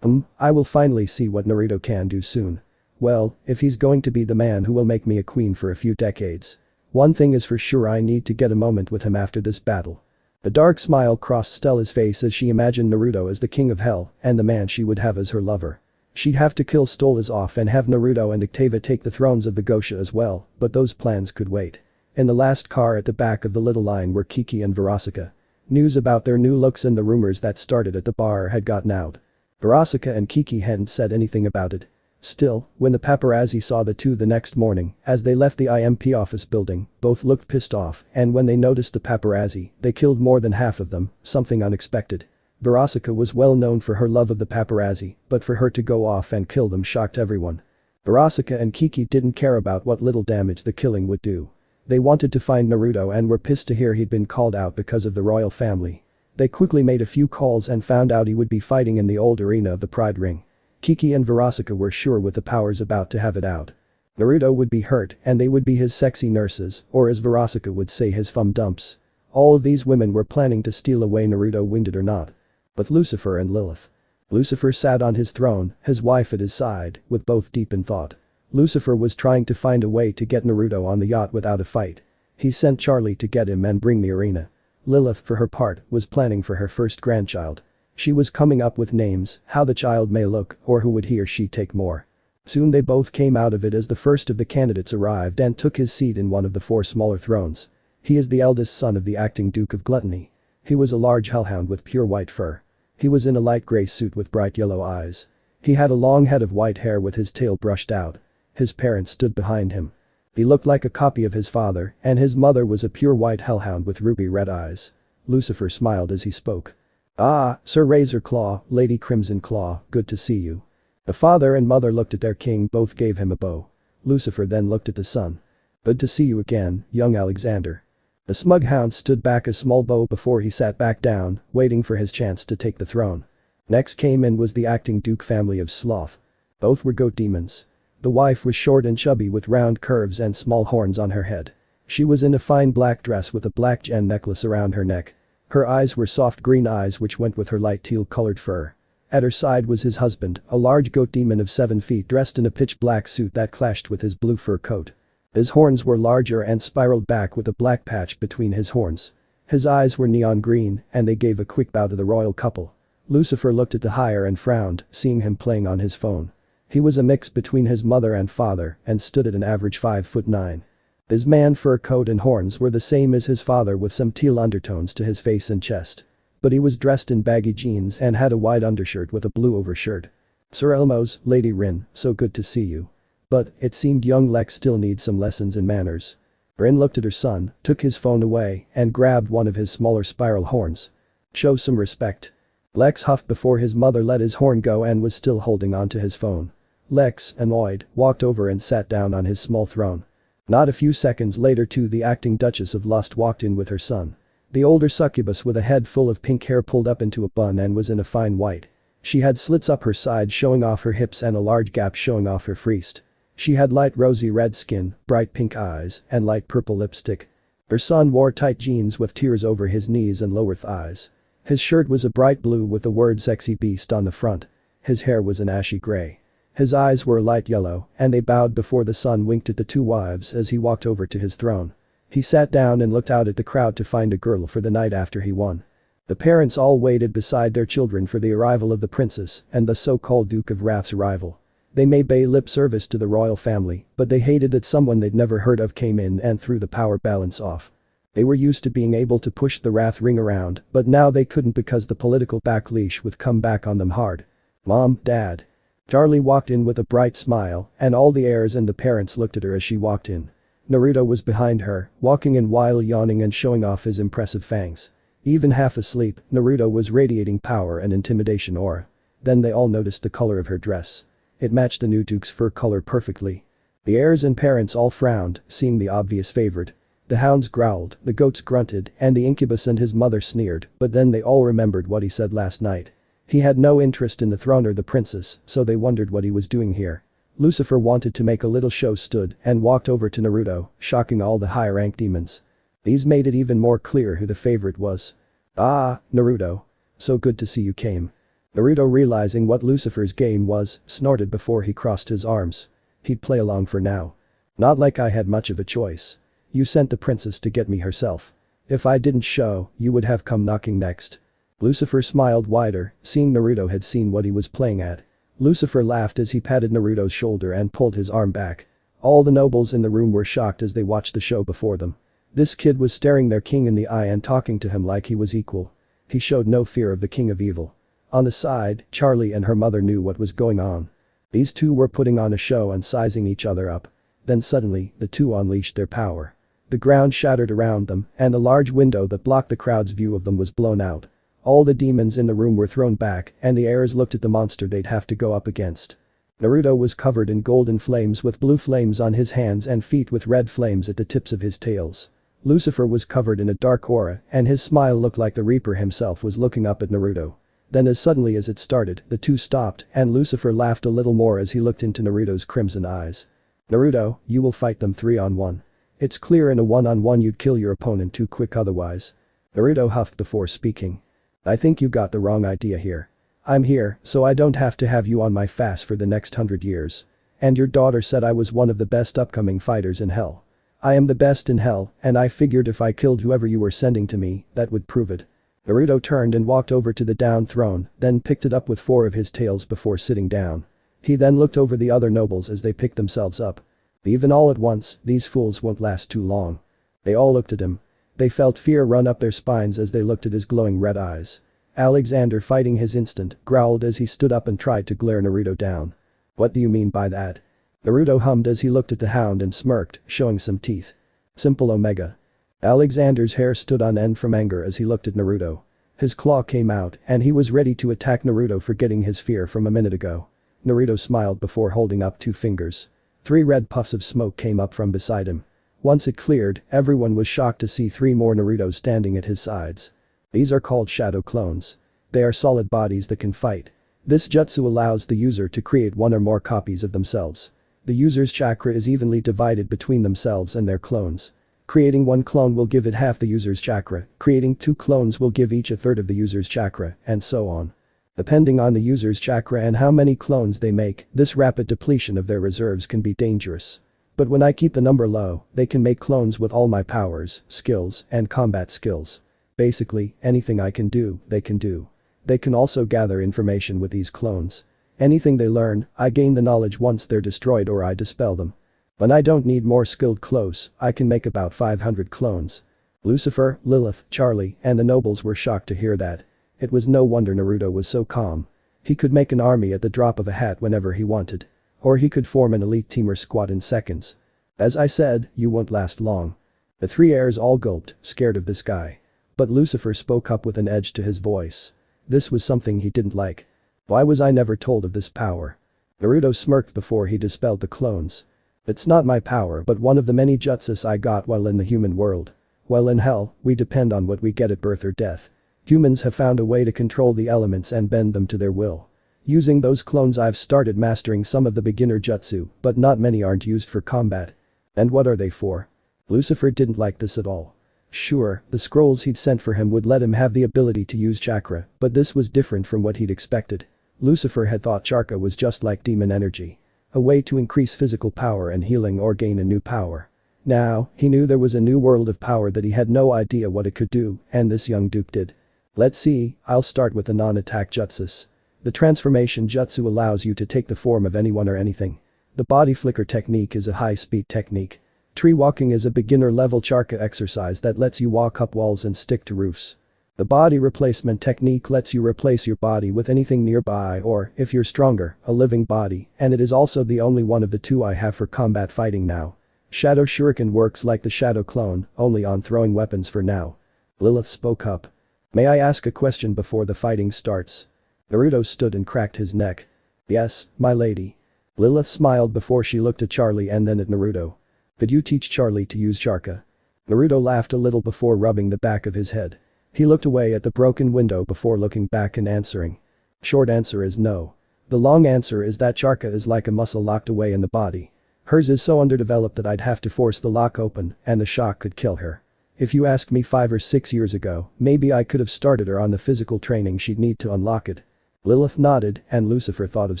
I will finally see what Naruto can do soon. Well, if he's going to be the man who will make me a queen for a few decades. One thing is for sure, I need to get a moment with him after this battle. A dark smile crossed Stella's face as she imagined Naruto as the king of hell and the man she would have as her lover. She'd have to kill Stolas off and have Naruto and Octavia take the thrones of the Gosha as well, but those plans could wait. In the last car at the back of the little line were Kiki and Verosika. News about their new looks and the rumors that started at the bar had gotten out. Verosika and Kiki hadn't said anything about it. Still, when the paparazzi saw the two the next morning, as they left the IMP office building, both looked pissed off, and when they noticed the paparazzi, they killed more than half of them, something unexpected. Verosika was well known for her love of the paparazzi, but for her to go off and kill them shocked everyone. Verosika and Kiki didn't care about what little damage the killing would do. They wanted to find Naruto and were pissed to hear he'd been called out because of the royal family. They quickly made a few calls and found out he would be fighting in the old arena of the Pride Ring. Kiki and Verosika were sure with the powers about to have it out. Naruto would be hurt and they would be his sexy nurses, or as Verosika would say, his fum dumps. All of these women were planning to steal away Naruto, wounded or not. But Lucifer and Lilith. Lucifer sat on his throne, his wife at his side, with both deep in thought. Lucifer was trying to find a way to get Naruto on the yacht without a fight. He sent Charlie to get him and bring the arena. Lilith, for her part, was planning for her first grandchild. She was coming up with names, how the child may look, or who would he or she take more. Soon they both came out of it as the first of the candidates arrived and took his seat in one of the 4 smaller thrones. He is the eldest son of the acting Duke of Gluttony. He was a large hellhound with pure white fur. He was in a light gray suit with bright yellow eyes. He had a long head of white hair with his tail brushed out. His parents stood behind him. He looked like a copy of his father, and his mother was a pure white hellhound with ruby red eyes. Lucifer smiled as he spoke. "Ah, Sir Razor Claw, Lady Crimson Claw, good to see you." The father and mother looked at their king, both gave him a bow. Lucifer then looked at the son. "Good to see you again, young Alexander." The smug hound stood back a small bow before he sat back down, waiting for his chance to take the throne. Next came in was the acting Duke family of Sloth. Both were goat demons. The wife was short and chubby with round curves and small horns on her head. She was in a fine black dress with a black gem necklace around her neck. Her eyes were soft green eyes which went with her light teal-colored fur. At her side was his husband, a large goat demon of 7 feet dressed in a pitch black suit that clashed with his blue fur coat. His horns were larger and spiraled back with a black patch between his horns. His eyes were neon green and they gave a quick bow to the royal couple. Lucifer looked at the hire and frowned, seeing him playing on his phone. He was a mix between his mother and father and stood at an average 5'9". His man fur coat and horns were the same as his father with some teal undertones to his face and chest. But he was dressed in baggy jeans and had a white undershirt with a blue overshirt. "Sir Elmos, Lady Rin, so good to see you." But, it seemed young Lex still needs some lessons in manners. Rin looked at her son, took his phone away, and grabbed one of his smaller spiral horns. "Show some respect." Lex huffed before his mother let his horn go and was still holding onto his phone. Lex, annoyed, walked over and sat down on his small throne. Not a few seconds later too, the acting Duchess of Lust walked in with her son. The older succubus with a head full of pink hair pulled up into a bun and was in a fine white. She had slits up her side showing off her hips and a large gap showing off her friest. She had light rosy red skin, bright pink eyes, and light purple lipstick. Her son wore tight jeans with tears over his knees and lower thighs. His shirt was a bright blue with the word "sexy beast" on the front. His hair was an ashy gray. His eyes were a light yellow, and they bowed before the son winked at the 2 wives as he walked over to his throne. He sat down and looked out at the crowd to find a girl for the night after he won. The parents all waited beside their children for the arrival of the princess and the so-called Duke of Wrath's arrival. They may pay lip service to the royal family, but they hated that someone they'd never heard of came in and threw the power balance off. They were used to being able to push the Wrath ring around, but now they couldn't because the political backleash would come back on them hard. Mom, Dad. Charlie walked in with a bright smile, and all the heirs and the parents looked at her as she walked in. Naruto was behind her, walking in while yawning and showing off his impressive fangs. Even half asleep, Naruto was radiating power and intimidation aura. Then they all noticed the color of her dress. It matched the new duke's fur color perfectly. The heirs and parents all frowned, seeing the obvious favorite. The hounds growled, the goats grunted, and the incubus and his mother sneered, but then they all remembered what he said last night. He had no interest in the throne or the princess, so they wondered what he was doing here. Lucifer wanted to make a little show stood and walked over to Naruto, shocking all the high-ranked demons. These made it even more clear who the favorite was. Ah, Naruto. So good to see you came. Naruto, realizing what Lucifer's game was, snorted before he crossed his arms. He'd play along for now. Not like I had much of a choice. You sent the princess to get me herself. If I didn't show, you would have come knocking next. Lucifer smiled wider, seeing Naruto had seen what he was playing at. Lucifer laughed as he patted Naruto's shoulder and pulled his arm back. All the nobles in the room were shocked as they watched the show before them. This kid was staring their king in the eye and talking to him like he was equal. He showed no fear of the king of evil. On the side, Charlie and her mother knew what was going on. These two were putting on a show and sizing each other up. Then suddenly, the two unleashed their power. The ground shattered around them, and the large window that blocked the crowd's view of them was blown out. All the demons in the room were thrown back, and the heirs looked at the monster they'd have to go up against. Naruto was covered in golden flames with blue flames on his hands and feet with red flames at the tips of his tails. Lucifer was covered in a dark aura, and his smile looked like the Reaper himself was looking up at Naruto. Then as suddenly as it started, the two stopped, and Lucifer laughed a little more as he looked into Naruto's crimson eyes. Naruto, you will fight them 3-on-1. It's clear in a 1-on-1 you'd kill your opponent too quick otherwise. Naruto huffed before speaking. I think you got the wrong idea here. I'm here, so I don't have to have you on my fast for the next 100 years. And your daughter said I was one of the best upcoming fighters in hell. I am the best in hell, and I figured if I killed whoever you were sending to me, that would prove it. Naruto turned and walked over to the down throne, then picked it up with 4 of his tails before sitting down. He then looked over the other nobles as they picked themselves up. Even all at once, these fools won't last too long. They all looked at him. They felt fear run up their spines as they looked at his glowing red eyes. Alexander, fighting his instinct, growled as he stood up and tried to glare Naruto down. What do you mean by that? Naruto hummed as he looked at the hound and smirked, showing some teeth. Simple Omega. Alexander's hair stood on end from anger as he looked at Naruto. His claw came out and he was ready to attack Naruto, forgetting his fear from a minute ago. Naruto smiled before holding up 2 fingers. 3 red puffs of smoke came up from beside him. Once it cleared, everyone was shocked to see 3 more Narutos standing at his sides. These are called shadow clones. They are solid bodies that can fight. This jutsu allows the user to create 1 or more copies of themselves. The user's chakra is evenly divided between themselves and their clones. Creating 1 clone will give it half the user's chakra, creating 2 clones will give each a third of the user's chakra, and so on. Depending on the user's chakra and how many clones they make, this rapid depletion of their reserves can be dangerous. But when I keep the number low, they can make clones with all my powers, skills, and combat skills. Basically, anything I can do, they can do. They can also gather information with these clones. Anything they learn, I gain the knowledge once they're destroyed or I dispel them. When I don't need more skilled clones, I can make about 500 clones. Lucifer, Lilith, Charlie, and the nobles were shocked to hear that. It was no wonder Naruto was so calm. He could make an army at the drop of a hat whenever he wanted. Or he could form an elite team or squad in seconds. As I said, you won't last long. The 3 heirs all gulped, scared of this guy. But Lucifer spoke up with an edge to his voice. This was something he didn't like. Why was I never told of this power? Naruto smirked before he dispelled the clones. It's not my power but one of the many jutsus I got while in the human world. While in hell, we depend on what we get at birth or death. Humans have found a way to control the elements and bend them to their will. Using those clones I've started mastering some of the beginner jutsu, but not many aren't used for combat. And what are they for? Lucifer didn't like this at all. Sure, the scrolls he'd sent for him would let him have the ability to use chakra, but this was different from what he'd expected. Lucifer had thought chakra was just like demon energy. A way to increase physical power and healing or gain a new power. Now, he knew there was a new world of power that he had no idea what it could do, and this young duke did. Let's see, I'll start with the non-attack jutsus. The transformation jutsu allows you to take the form of anyone or anything. The body flicker technique is a high-speed technique. Tree walking is a beginner-level chakra exercise that lets you walk up walls and stick to roofs. The body replacement technique lets you replace your body with anything nearby or, if you're stronger, a living body, and it is also the only one of the two I have for combat fighting now. Shadow Shuriken works like the Shadow Clone, only on throwing weapons for now. Lilith spoke up. May I ask a question before the fighting starts? Naruto stood and cracked his neck. Yes, my lady. Lilith smiled before she looked at Charlie and then at Naruto. Could you teach Charlie to use Charka? Naruto laughed a little before rubbing the back of his head. He looked away at the broken window before looking back and answering. Short answer is no. The long answer is that Charka is like a muscle locked away in the body. Hers is so underdeveloped that I'd have to force the lock open and the shock could kill her. If you ask me 5 or 6 years ago, maybe I could have started her on the physical training she'd need to unlock it. Lilith nodded and Lucifer thought of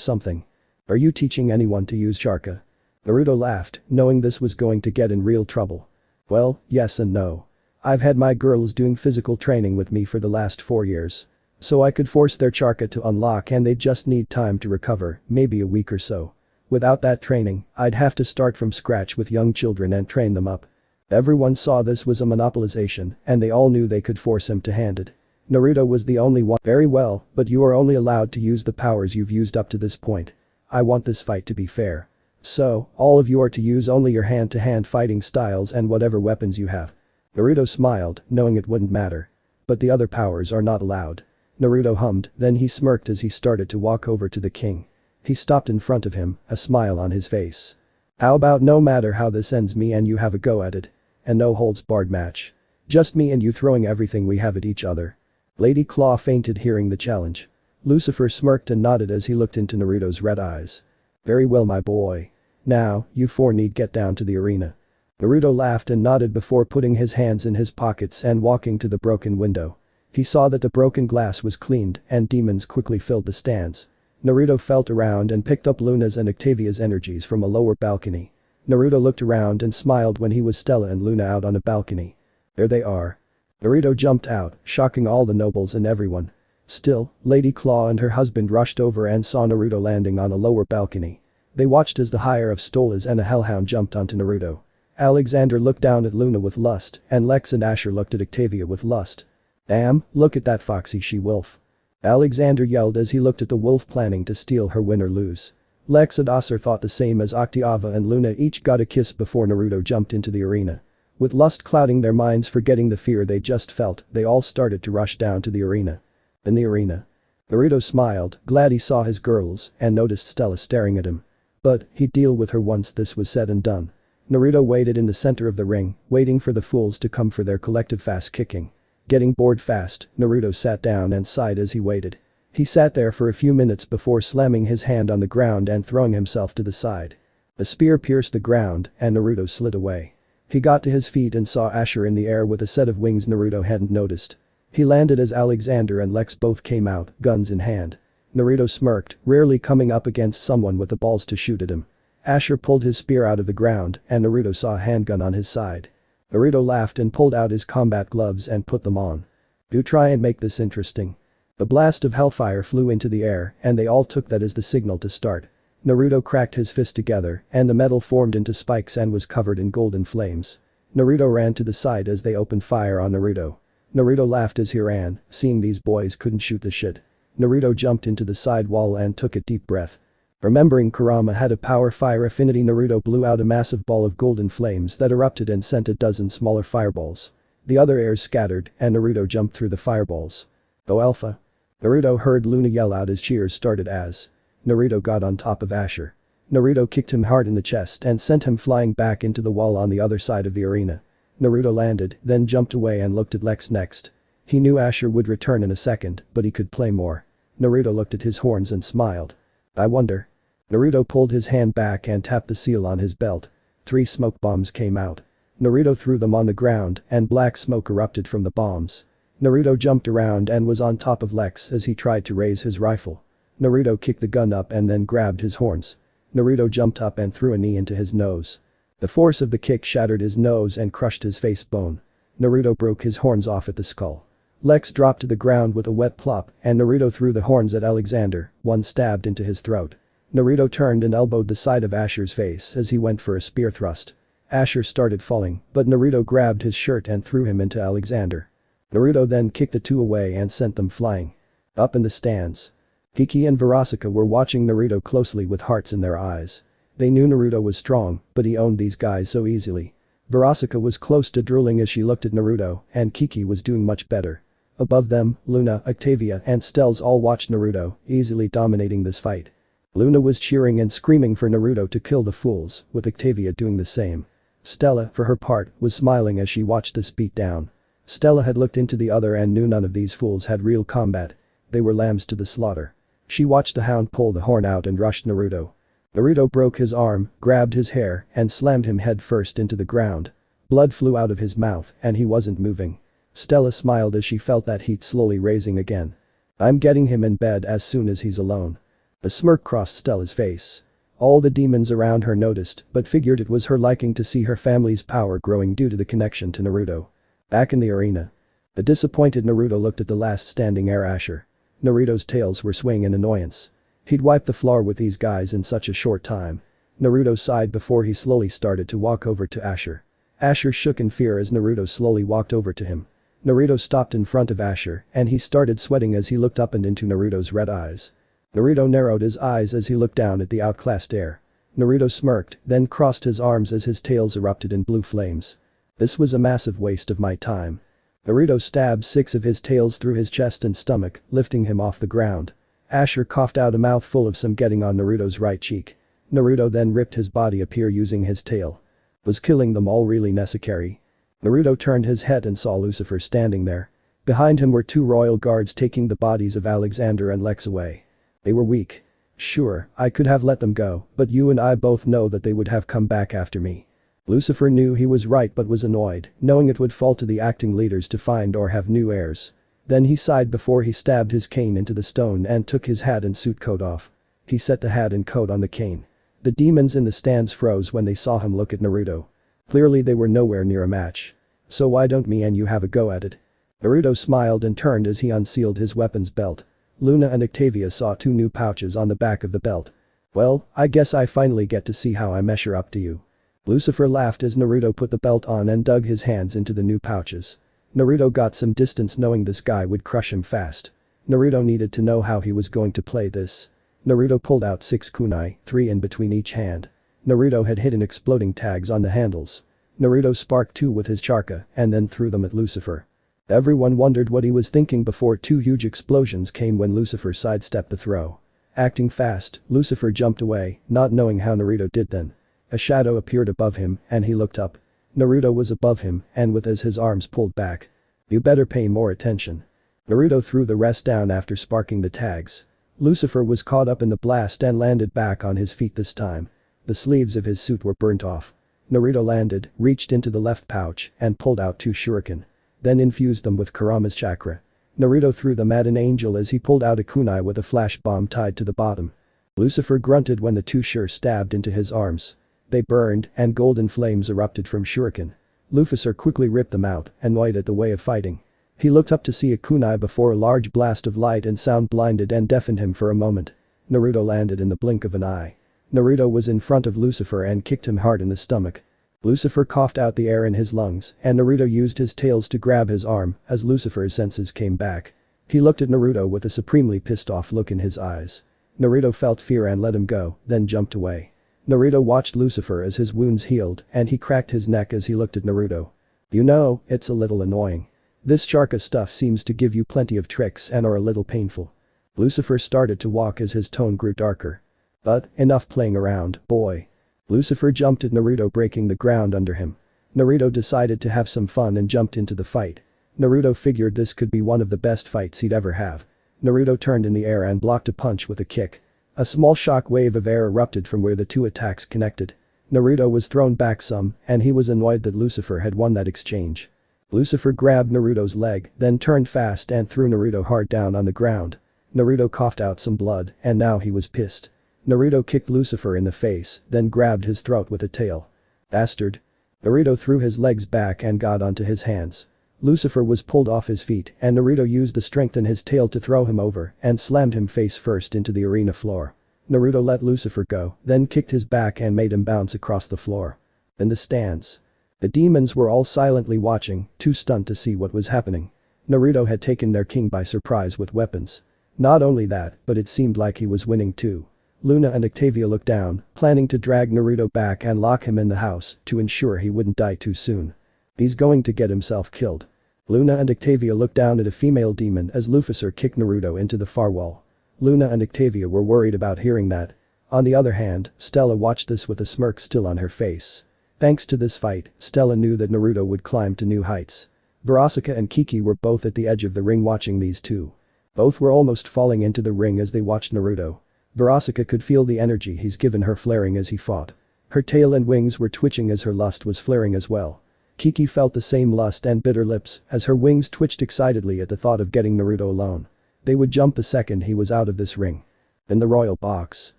something. Are you teaching anyone to use Charka? Naruto laughed, knowing this was going to get in real trouble. Well, yes and no. I've had my girls doing physical training with me for the last 4 years. So I could force their Charka to unlock and they'd just need time to recover, maybe a week or so. Without that training, I'd have to start from scratch with young children and train them up. Everyone saw this was a monopolization and they all knew they could force him to hand it. Naruto was the only one. Very well, but you are only allowed to use the powers you've used up to this point. I want this fight to be fair. So, all of you are to use only your hand-to-hand fighting styles and whatever weapons you have. Naruto smiled, knowing it wouldn't matter. But the other powers are not allowed. Naruto hummed, then he smirked as he started to walk over to the king. He stopped in front of him, a smile on his face. How about no matter how this ends, me and you have a go at it? And no holds barred match. Just me and you throwing everything we have at each other. Lady Claw fainted hearing the challenge. Lucifer smirked and nodded as he looked into Naruto's red eyes. Very well, my boy. Now, you four need get down to the arena. Naruto laughed and nodded before putting his hands in his pockets and walking to the broken window. He saw that the broken glass was cleaned and demons quickly filled the stands. Naruto felt around and picked up Loona's and Octavia's energies from a lower balcony. Naruto looked around and smiled when he was Stella and Loona out on a balcony. There they are. Naruto jumped out, shocking all the nobles and everyone. Still, Lady Claw and her husband rushed over and saw Naruto landing on a lower balcony. They watched as the hire of Stolas and a hellhound jumped onto Naruto. Alexander looked down at Loona with lust, and Lex and Asher looked at Octavia with lust. Damn, look at that foxy she-wolf. Alexander yelled as he looked at the wolf planning to steal her win or lose. Lex and Asher thought the same as Octavia and Loona each got a kiss before Naruto jumped into the arena. With lust clouding their minds, forgetting the fear they just felt, they all started to rush down to the arena. In the arena. Naruto smiled, glad he saw his girls, and noticed Stella staring at him. But, he'd deal with her once this was said and done. Naruto waited in the center of the ring, waiting for the fools to come for their collective fast kicking. Getting bored fast, Naruto sat down and sighed as he waited. He sat there for a few minutes before slamming his hand on the ground and throwing himself to the side. A spear pierced the ground, and Naruto slid away. He got to his feet and saw Asher in the air with a set of wings Naruto hadn't noticed. He landed as Alexander and Lex both came out, guns in hand. Naruto smirked, rarely coming up against someone with the balls to shoot at him. Asher pulled his spear out of the ground, and Naruto saw a handgun on his side. Naruto laughed and pulled out his combat gloves and put them on. Do try and make this interesting. The blast of hellfire flew into the air, and they all took that as the signal to start. Naruto cracked his fist together, and the metal formed into spikes and was covered in golden flames. Naruto ran to the side as they opened fire on Naruto. Naruto laughed as he ran, seeing these boys couldn't shoot the shit. Naruto jumped into the side wall and took a deep breath. Remembering Kurama had a power fire affinity, Naruto blew out a massive ball of golden flames that erupted and sent a dozen smaller fireballs. The other airs scattered, and Naruto jumped through the fireballs. Go Alpha! Naruto heard Loona yell out as cheers started as Naruto got on top of Asher. Naruto kicked him hard in the chest and sent him flying back into the wall on the other side of the arena. Naruto landed, then jumped away and looked at Lex next. He knew Asher would return in a second, but he could play more. Naruto looked at his horns and smiled. I wonder. Naruto pulled his hand back and tapped the seal on his belt. 3 smoke bombs came out. Naruto threw them on the ground and black smoke erupted from the bombs. Naruto jumped around and was on top of Lex as he tried to raise his rifle. Naruto kicked the gun up and then grabbed his horns. Naruto jumped up and threw a knee into his nose. The force of the kick shattered his nose and crushed his face bone. Naruto broke his horns off at the skull. Lex dropped to the ground with a wet plop and Naruto threw the horns at Alexander, one stabbed into his throat. Naruto turned and elbowed the side of Asher's face as he went for a spear thrust. Asher started falling, but Naruto grabbed his shirt and threw him into Alexander. Naruto then kicked the two away and sent them flying. Up in the stands. Kiki and Verasika were watching Naruto closely with hearts in their eyes. They knew Naruto was strong, but he owned these guys so easily. Verasika was close to drooling as she looked at Naruto, and Kiki was doing much better. Above them, Loona, Octavia and Stella all watched Naruto, easily dominating this fight. Loona was cheering and screaming for Naruto to kill the fools, with Octavia doing the same. Stella, for her part, was smiling as she watched this beatdown. Stella had looked into the other and knew none of these fools had real combat. They were lambs to the slaughter. She watched the hound pull the horn out and rushed Naruto. Naruto broke his arm, grabbed his hair, and slammed him head first into the ground. Blood flew out of his mouth, and he wasn't moving. Stella smiled as she felt that heat slowly raising again. "I'm getting him in bed as soon as he's alone." A smirk crossed Stella's face. All the demons around her noticed, but figured it was her liking to see her family's power growing due to the connection to Naruto. Back in the arena. The disappointed Naruto looked at the last standing Air Asher. Naruto's tails were swaying in annoyance. He'd wiped the floor with these guys in such a short time. Naruto sighed before he slowly started to walk over to Asher. Asher shook in fear as Naruto slowly walked over to him. Naruto stopped in front of Asher, and he started sweating as he looked up and into Naruto's red eyes. Naruto narrowed his eyes as he looked down at the outclassed air. Naruto smirked, then crossed his arms as his tails erupted in blue flames. "This was a massive waste of my time." Naruto stabbed 6 of his tails through his chest and stomach, lifting him off the ground. Asher coughed out a mouthful of some getting on Naruto's right cheek. Naruto then ripped his body apart using his tail. Was killing them all really necessary? Naruto turned his head and saw Lucifer standing there. Behind him were 2 royal guards taking the bodies of Alexander and Lex away. They were weak. "Sure, I could have let them go, but you and I both know that they would have come back after me." Lucifer knew he was right but was annoyed, knowing it would fall to the acting leaders to find or have new heirs. Then he sighed before he stabbed his cane into the stone and took his hat and suit coat off. He set the hat and coat on the cane. The demons in the stands froze when they saw him look at Naruto. Clearly they were nowhere near a match. "So why don't me and you have a go at it?" Naruto smiled and turned as he unsealed his weapons belt. Loona and Octavia saw 2 new pouches on the back of the belt. "Well, I guess I finally get to see how I measure up to you." Lucifer laughed as Naruto put the belt on and dug his hands into the new pouches. Naruto got some distance knowing this guy would crush him fast. Naruto needed to know how he was going to play this. Naruto pulled out 6 kunai, 3 in between each hand. Naruto had hidden exploding tags on the handles. Naruto sparked 2 with his charka and then threw them at Lucifer. Everyone wondered what he was thinking before 2 huge explosions came when Lucifer sidestepped the throw. Acting fast, Lucifer jumped away, not knowing how Naruto did then. A shadow appeared above him and he looked up. Naruto was above him and with his arms pulled back. "You better pay more attention." Naruto threw the rest down after sparking the tags. Lucifer was caught up in the blast and landed back on his feet this time. The sleeves of his suit were burnt off. Naruto landed, reached into the left pouch and pulled out 2 shuriken. Then infused them with Kurama's chakra. Naruto threw them at an angel as he pulled out a kunai with a flash bomb tied to the bottom. Lucifer grunted when the 2 shur stabbed into his arms. They burned and golden flames erupted from shuriken. Lucifer quickly ripped them out, annoyed at the way of fighting. He looked up to see a kunai before a large blast of light and sound blinded and deafened him for a moment. Naruto landed in the blink of an eye. Naruto was in front of Lucifer and kicked him hard in the stomach. Lucifer coughed out the air in his lungs and Naruto used his tails to grab his arm as Lucifer's senses came back. He looked at Naruto with a supremely pissed off look in his eyes. Naruto felt fear and let him go, then jumped away. Naruto watched Lucifer as his wounds healed and he cracked his neck as he looked at Naruto. "You know, it's a little annoying. This charka stuff seems to give you plenty of tricks and are a little painful." Lucifer started to walk as his tone grew darker. "But, enough playing around, boy." Lucifer jumped at Naruto breaking the ground under him. Naruto decided to have some fun and jumped into the fight. Naruto figured this could be one of the best fights he'd ever have. Naruto turned in the air and blocked a punch with a kick. A small shock wave of air erupted from where the 2 attacks connected. Naruto was thrown back some and he was annoyed that Lucifer had won that exchange. Lucifer grabbed Naruto's leg, then turned fast and threw Naruto hard down on the ground. Naruto coughed out some blood and now he was pissed. Naruto kicked Lucifer in the face, then grabbed his throat with a tail. "Bastard." Naruto threw his legs back and got onto his hands. Lucifer was pulled off his feet and Naruto used the strength in his tail to throw him over and slammed him face first into the arena floor. Naruto let Lucifer go, then kicked his back and made him bounce across the floor. In the stands. The demons were all silently watching, too stunned to see what was happening. Naruto had taken their king by surprise with weapons. Not only that, but it seemed like he was winning too. Loona and Octavia looked down, planning to drag Naruto back and lock him in the house to ensure he wouldn't die too soon. He's going to get himself killed. Loona and Octavia looked down at a female demon as Lucifer kicked Naruto into the far wall. Loona and Octavia were worried about hearing that. On the other hand, Stella watched this with a smirk still on her face. Thanks to this fight, Stella knew that Naruto would climb to new heights. Veronica and Kiki were both at the edge of the ring watching these two. Both were almost falling into the ring as they watched Naruto. Veronica could feel the energy he's given her flaring as he fought. Her tail and wings were twitching as her lust was flaring as well. Kiki felt the same lust and bitter lips as her wings twitched excitedly at the thought of getting Naruto alone. They would jump the second he was out of this ring. In the royal box.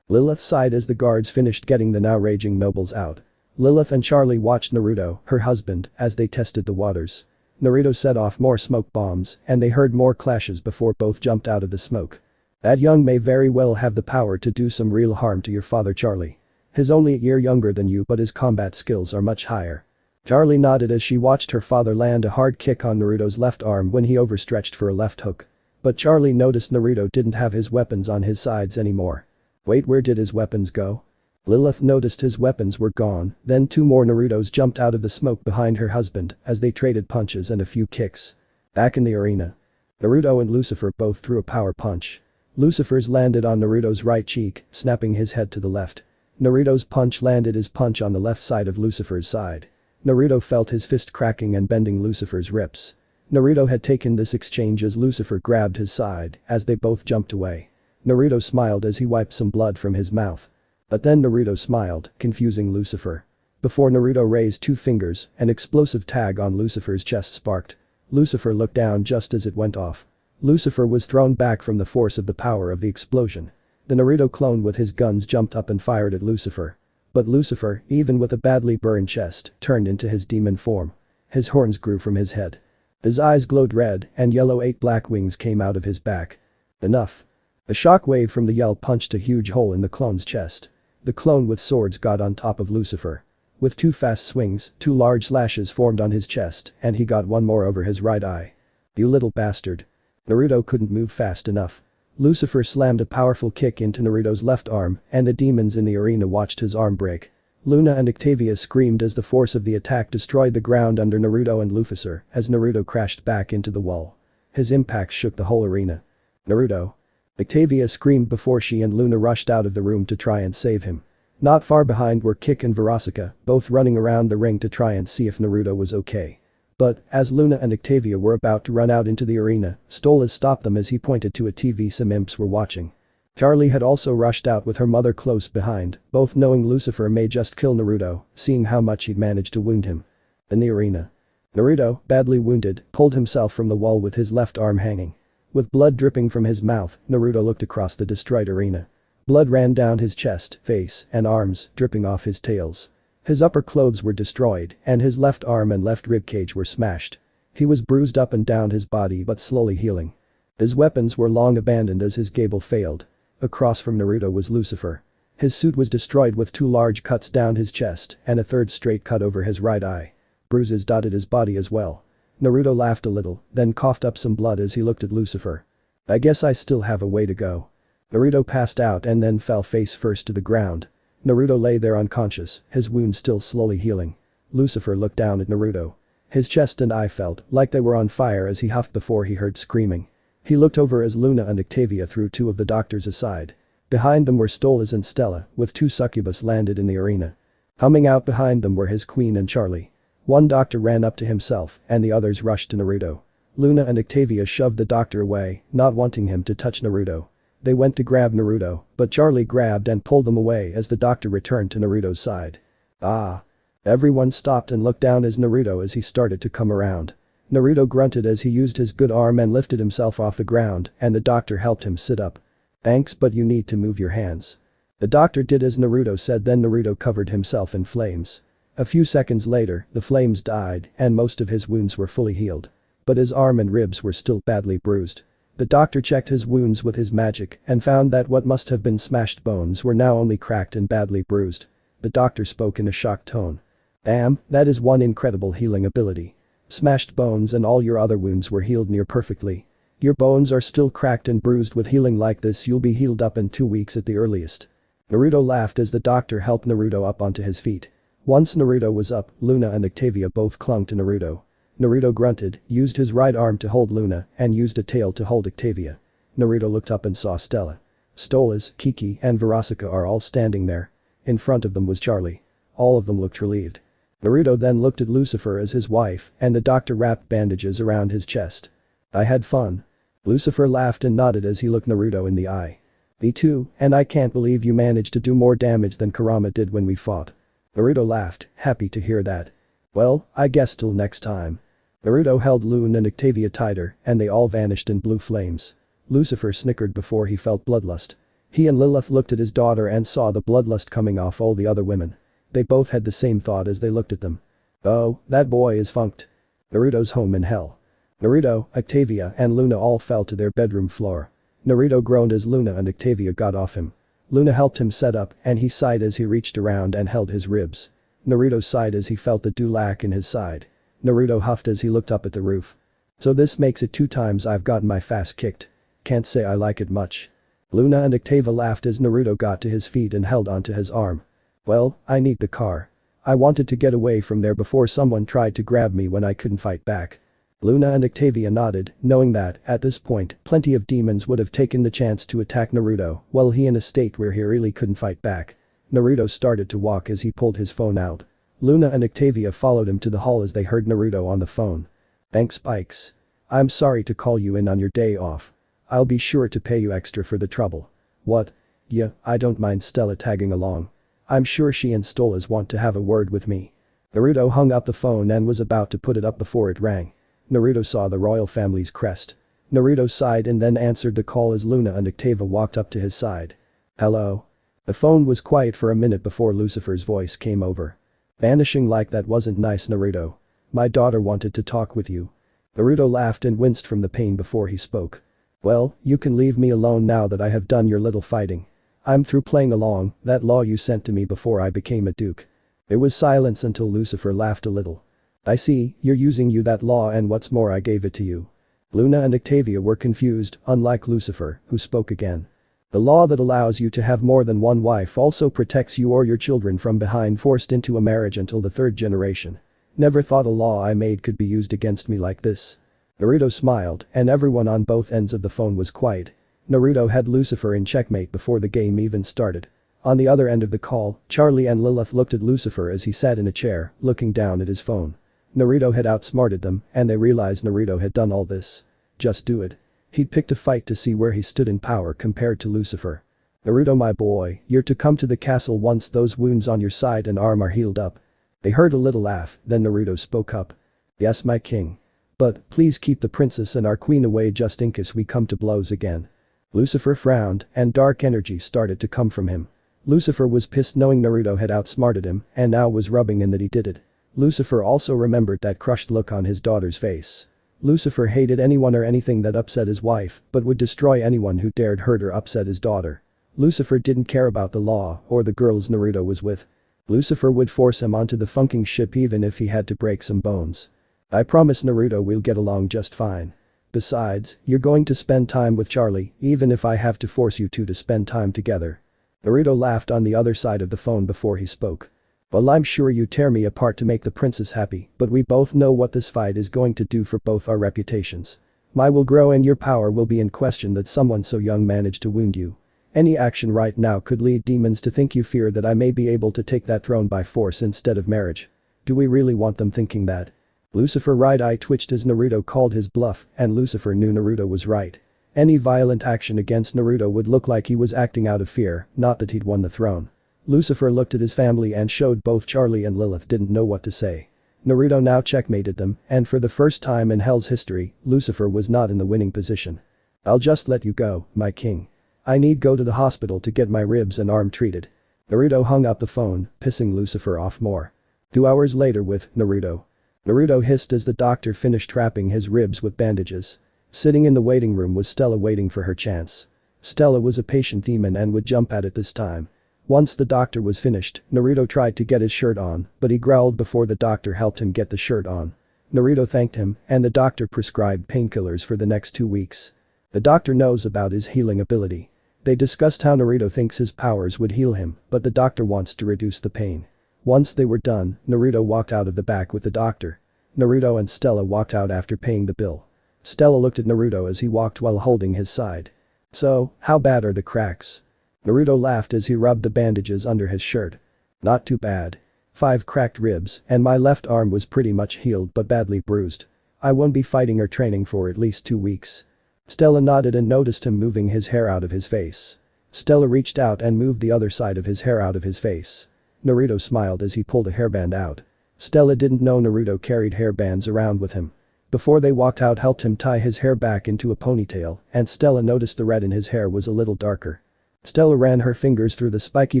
Lilith sighed as the guards finished getting the now raging nobles out. Lilith and Charlie watched Naruto, her husband, as they tested the waters. Naruto set off more smoke bombs and they heard more clashes before both jumped out of the smoke. That young may very well have the power to do some real harm to your father Charlie. He's only a year younger than you but his combat skills are much higher. Charlie nodded as she watched her father land a hard kick on Naruto's left arm when he overstretched for a left hook. But Charlie noticed Naruto didn't have his weapons on his sides anymore. Wait, where did his weapons go? Lilith noticed his weapons were gone, then two more Narutos jumped out of the smoke behind her husband as they traded punches and a few kicks. Back in the arena. Naruto and Lucifer both threw a power punch. Lucifer's landed on Naruto's right cheek, snapping his head to the left. Naruto's punch landed his punch on the left side of Lucifer's side. Naruto felt his fist cracking and bending Lucifer's ribs. Naruto had taken this exchange as Lucifer grabbed his side as they both jumped away. Naruto smiled as he wiped some blood from his mouth. But then Naruto smiled, confusing Lucifer. Before Naruto raised two fingers, an explosive tag on Lucifer's chest sparked. Lucifer looked down just as it went off. Lucifer was thrown back from the force of the power of the explosion. The Naruto clone with his guns jumped up and fired at Lucifer. But Lucifer, even with a badly burned chest, turned into his demon form. His horns grew from his head. His eyes glowed red and yellow 8 black wings came out of his back. Enough. A shockwave from the yell punched a huge hole in the clone's chest. The clone with swords got on top of Lucifer. With 2 fast swings, 2 large slashes formed on his chest and he got one more over his right eye. You little bastard. Naruto couldn't move fast enough. Lucifer slammed a powerful kick into Naruto's left arm and the demons in the arena watched his arm break. Loona and Octavia screamed as the force of the attack destroyed the ground under Naruto and Lucifer as Naruto crashed back into the wall. His impact shook the whole arena. Naruto. Octavia screamed before she and Loona rushed out of the room to try and save him. Not far behind were Kik and Veronica, both running around the ring to try and see if Naruto was okay. But, as Loona and Octavia were about to run out into the arena, Stolas stopped them as he pointed to a TV some imps were watching. Charlie had also rushed out with her mother close behind, both knowing Lucifer may just kill Naruto, seeing how much he'd managed to wound him. In the arena. Naruto, badly wounded, pulled himself from the wall with his left arm hanging. With blood dripping from his mouth, Naruto looked across the destroyed arena. Blood ran down his chest, face, and arms, dripping off his tails. His upper clothes were destroyed and his left arm and left ribcage were smashed. He was bruised up and down his body but slowly healing. His weapons were long abandoned as his gable failed. Across from Naruto was Lucifer. His suit was destroyed with 2 large cuts down his chest and a 3rd straight cut over his right eye. Bruises dotted his body as well. Naruto laughed a little, then coughed up some blood as he looked at Lucifer. I guess I still have a way to go. Naruto passed out and then fell face first to the ground. Naruto lay there unconscious, his wound still slowly healing. Lucifer looked down at Naruto. His chest and eye felt like they were on fire as he huffed before he heard screaming. He looked over as Loona and Octavia threw 2 of the doctors aside. Behind them were Stolas and Stella, with 2 succubus landed in the arena. Humming out behind them were his queen and Charlie. One doctor ran up to himself and the others rushed to Naruto. Loona and Octavia shoved the doctor away, not wanting him to touch Naruto. They went to grab Naruto, but Charlie grabbed and pulled them away as the doctor returned to Naruto's side. Ah. Everyone stopped and looked down as Naruto as he started to come around. Naruto grunted as he used his good arm and lifted himself off the ground and the doctor helped him sit up. Thanks, but you need to move your hands. The doctor did as Naruto said, then Naruto covered himself in flames. A few seconds later, the flames died and most of his wounds were fully healed. But his arm and ribs were still badly bruised. The doctor checked his wounds with his magic and found that what must have been smashed bones were now only cracked and badly bruised. The doctor spoke in a shocked tone. Damn, that is one incredible healing ability. Smashed bones and all your other wounds were healed near perfectly. Your bones are still cracked and bruised. With healing like this you'll be healed up in 2 weeks at the earliest." Naruto laughed as the doctor helped Naruto up onto his feet. Once Naruto was up, Loona and Octavia both clung to Naruto. Naruto grunted, used his right arm to hold Loona, and used a tail to hold Octavia. Naruto looked up and saw Stella. Stolas, Kiki, and Verasika are all standing there. In front of them was Charlie. All of them looked relieved. Naruto then looked at Lucifer as his wife, and the doctor wrapped bandages around his chest. "I had fun." Lucifer laughed and nodded as he looked Naruto in the eye. "Me too, and I can't believe you managed to do more damage than Kurama did when we fought." Naruto laughed, happy to hear that. "Well, I guess till next time." Naruto held Loona and Octavia tighter, and they all vanished in blue flames. Lucifer snickered before he felt bloodlust. He and Lilith looked at his daughter and saw the bloodlust coming off all the other women. They both had the same thought as they looked at them. "Oh, that boy is funked." Naruto's home in hell. Naruto, Octavia, and Loona all fell to their bedroom floor. Naruto groaned as Loona and Octavia got off him. Loona helped him set up, and he sighed as he reached around and held his ribs. Naruto sighed as he felt the dulac in his side. Naruto huffed as he looked up at the roof. "So this makes it 2 times I've gotten my face kicked. Can't say I like it much." Loona and Octavia laughed as Naruto got to his feet and held onto his arm. "Well, I need the car. I wanted to get away from there before someone tried to grab me when I couldn't fight back." Loona and Octavia nodded, knowing that, at this point, plenty of demons would have taken the chance to attack Naruto while he in a state where he really couldn't fight back. Naruto started to walk as he pulled his phone out. Loona and Octavia followed him to the hall as they heard Naruto on the phone. "Thanks Spikes. I'm sorry to call you in on your day off. I'll be sure to pay you extra for the trouble." "What? Yeah, I don't mind Stella tagging along. I'm sure she and Stolas want to have a word with me." Naruto hung up the phone and was about to put it up before it rang. Naruto saw the royal family's crest. Naruto sighed and then answered the call as Loona and Octavia walked up to his side. "Hello?" The phone was quiet for a minute before Lucifer's voice came over. "Vanishing like that wasn't nice, Naruto. My daughter wanted to talk with you." Naruto laughed and winced from the pain before he spoke. "Well, you can leave me alone now that I have done your little fighting. I'm through playing along that law you sent to me before I became a duke." There was silence until Lucifer laughed a little. "I see, you're using that law, and what's more I gave it to you." Loona and Octavia were confused, unlike Lucifer, who spoke again. "The law that allows you to have more than one wife also protects you or your children from being forced into a marriage until the 3rd generation. Never thought a law I made could be used against me like this." Naruto smiled, and everyone on both ends of the phone was quiet. Naruto had Lucifer in checkmate before the game even started. On the other end of the call, Charlie and Lilith looked at Lucifer as he sat in a chair, looking down at his phone. Naruto had outsmarted them, and they realized Naruto had done all this. Just do it. He'd picked a fight to see where he stood in power compared to Lucifer. "Naruto my boy, you're to come to the castle once those wounds on your side and arm are healed up." They heard a little laugh, then Naruto spoke up. "Yes my king. But, please keep the princess and our queen away just in case we come to blows again." Lucifer frowned, and dark energy started to come from him. Lucifer was pissed knowing Naruto had outsmarted him, and now was rubbing in that he did it. Lucifer also remembered that crushed look on his daughter's face. Lucifer hated anyone or anything that upset his wife, but would destroy anyone who dared hurt or upset his daughter. Lucifer didn't care about the law or the girls Naruto was with. Lucifer would force him onto the funking ship even if he had to break some bones. "I promise Naruto we'll get along just fine. Besides, you're going to spend time with Charlie, even if I have to force you two to spend time together." Naruto laughed on the other side of the phone before he spoke. "Well, I'm sure you tear me apart to make the princess happy, but we both know what this fight is going to do for both our reputations. My will grow and your power will be in question that someone so young managed to wound you. Any action right now could lead demons to think you fear that I may be able to take that throne by force instead of marriage. Do we really want them thinking that?" Lucifer's right eye twitched as Naruto called his bluff, and Lucifer knew Naruto was right. Any violent action against Naruto would look like he was acting out of fear, not that he'd won the throne. Lucifer looked at his family and showed both Charlie and Lilith didn't know what to say. Naruto now checkmated them, and for the first time in Hell's history, Lucifer was not in the winning position. "I'll just let you go, my king. I need go to the hospital to get my ribs and arm treated." Naruto hung up the phone, pissing Lucifer off more. 2 hours later with Naruto. Naruto hissed as the doctor finished wrapping his ribs with bandages. Sitting in the waiting room was Stella waiting for her chance. Stella was a patient demon and would jump at it this time. Once the doctor was finished, Naruto tried to get his shirt on, but he growled before the doctor helped him get the shirt on. Naruto thanked him, and the doctor prescribed painkillers for the next 2 weeks. The doctor knows about his healing ability. They discussed how Naruto thinks his powers would heal him, but the doctor wants to reduce the pain. Once they were done, Naruto walked out of the back with the doctor. Naruto and Stella walked out after paying the bill. Stella looked at Naruto as he walked while holding his side. "So, how bad are the cracks?" Naruto laughed as he rubbed the bandages under his shirt. "Not too bad. 5 cracked ribs, and my left arm was pretty much healed but badly bruised. I won't be fighting or training for at least 2 weeks." Stella nodded and noticed him moving his hair out of his face. Stella reached out and moved the other side of his hair out of his face. Naruto smiled as he pulled a hairband out. Stella didn't know Naruto carried hairbands around with him. Before they walked out, helped him tie his hair back into a ponytail, and Stella noticed the red in his hair was a little darker. Stella ran her fingers through the spiky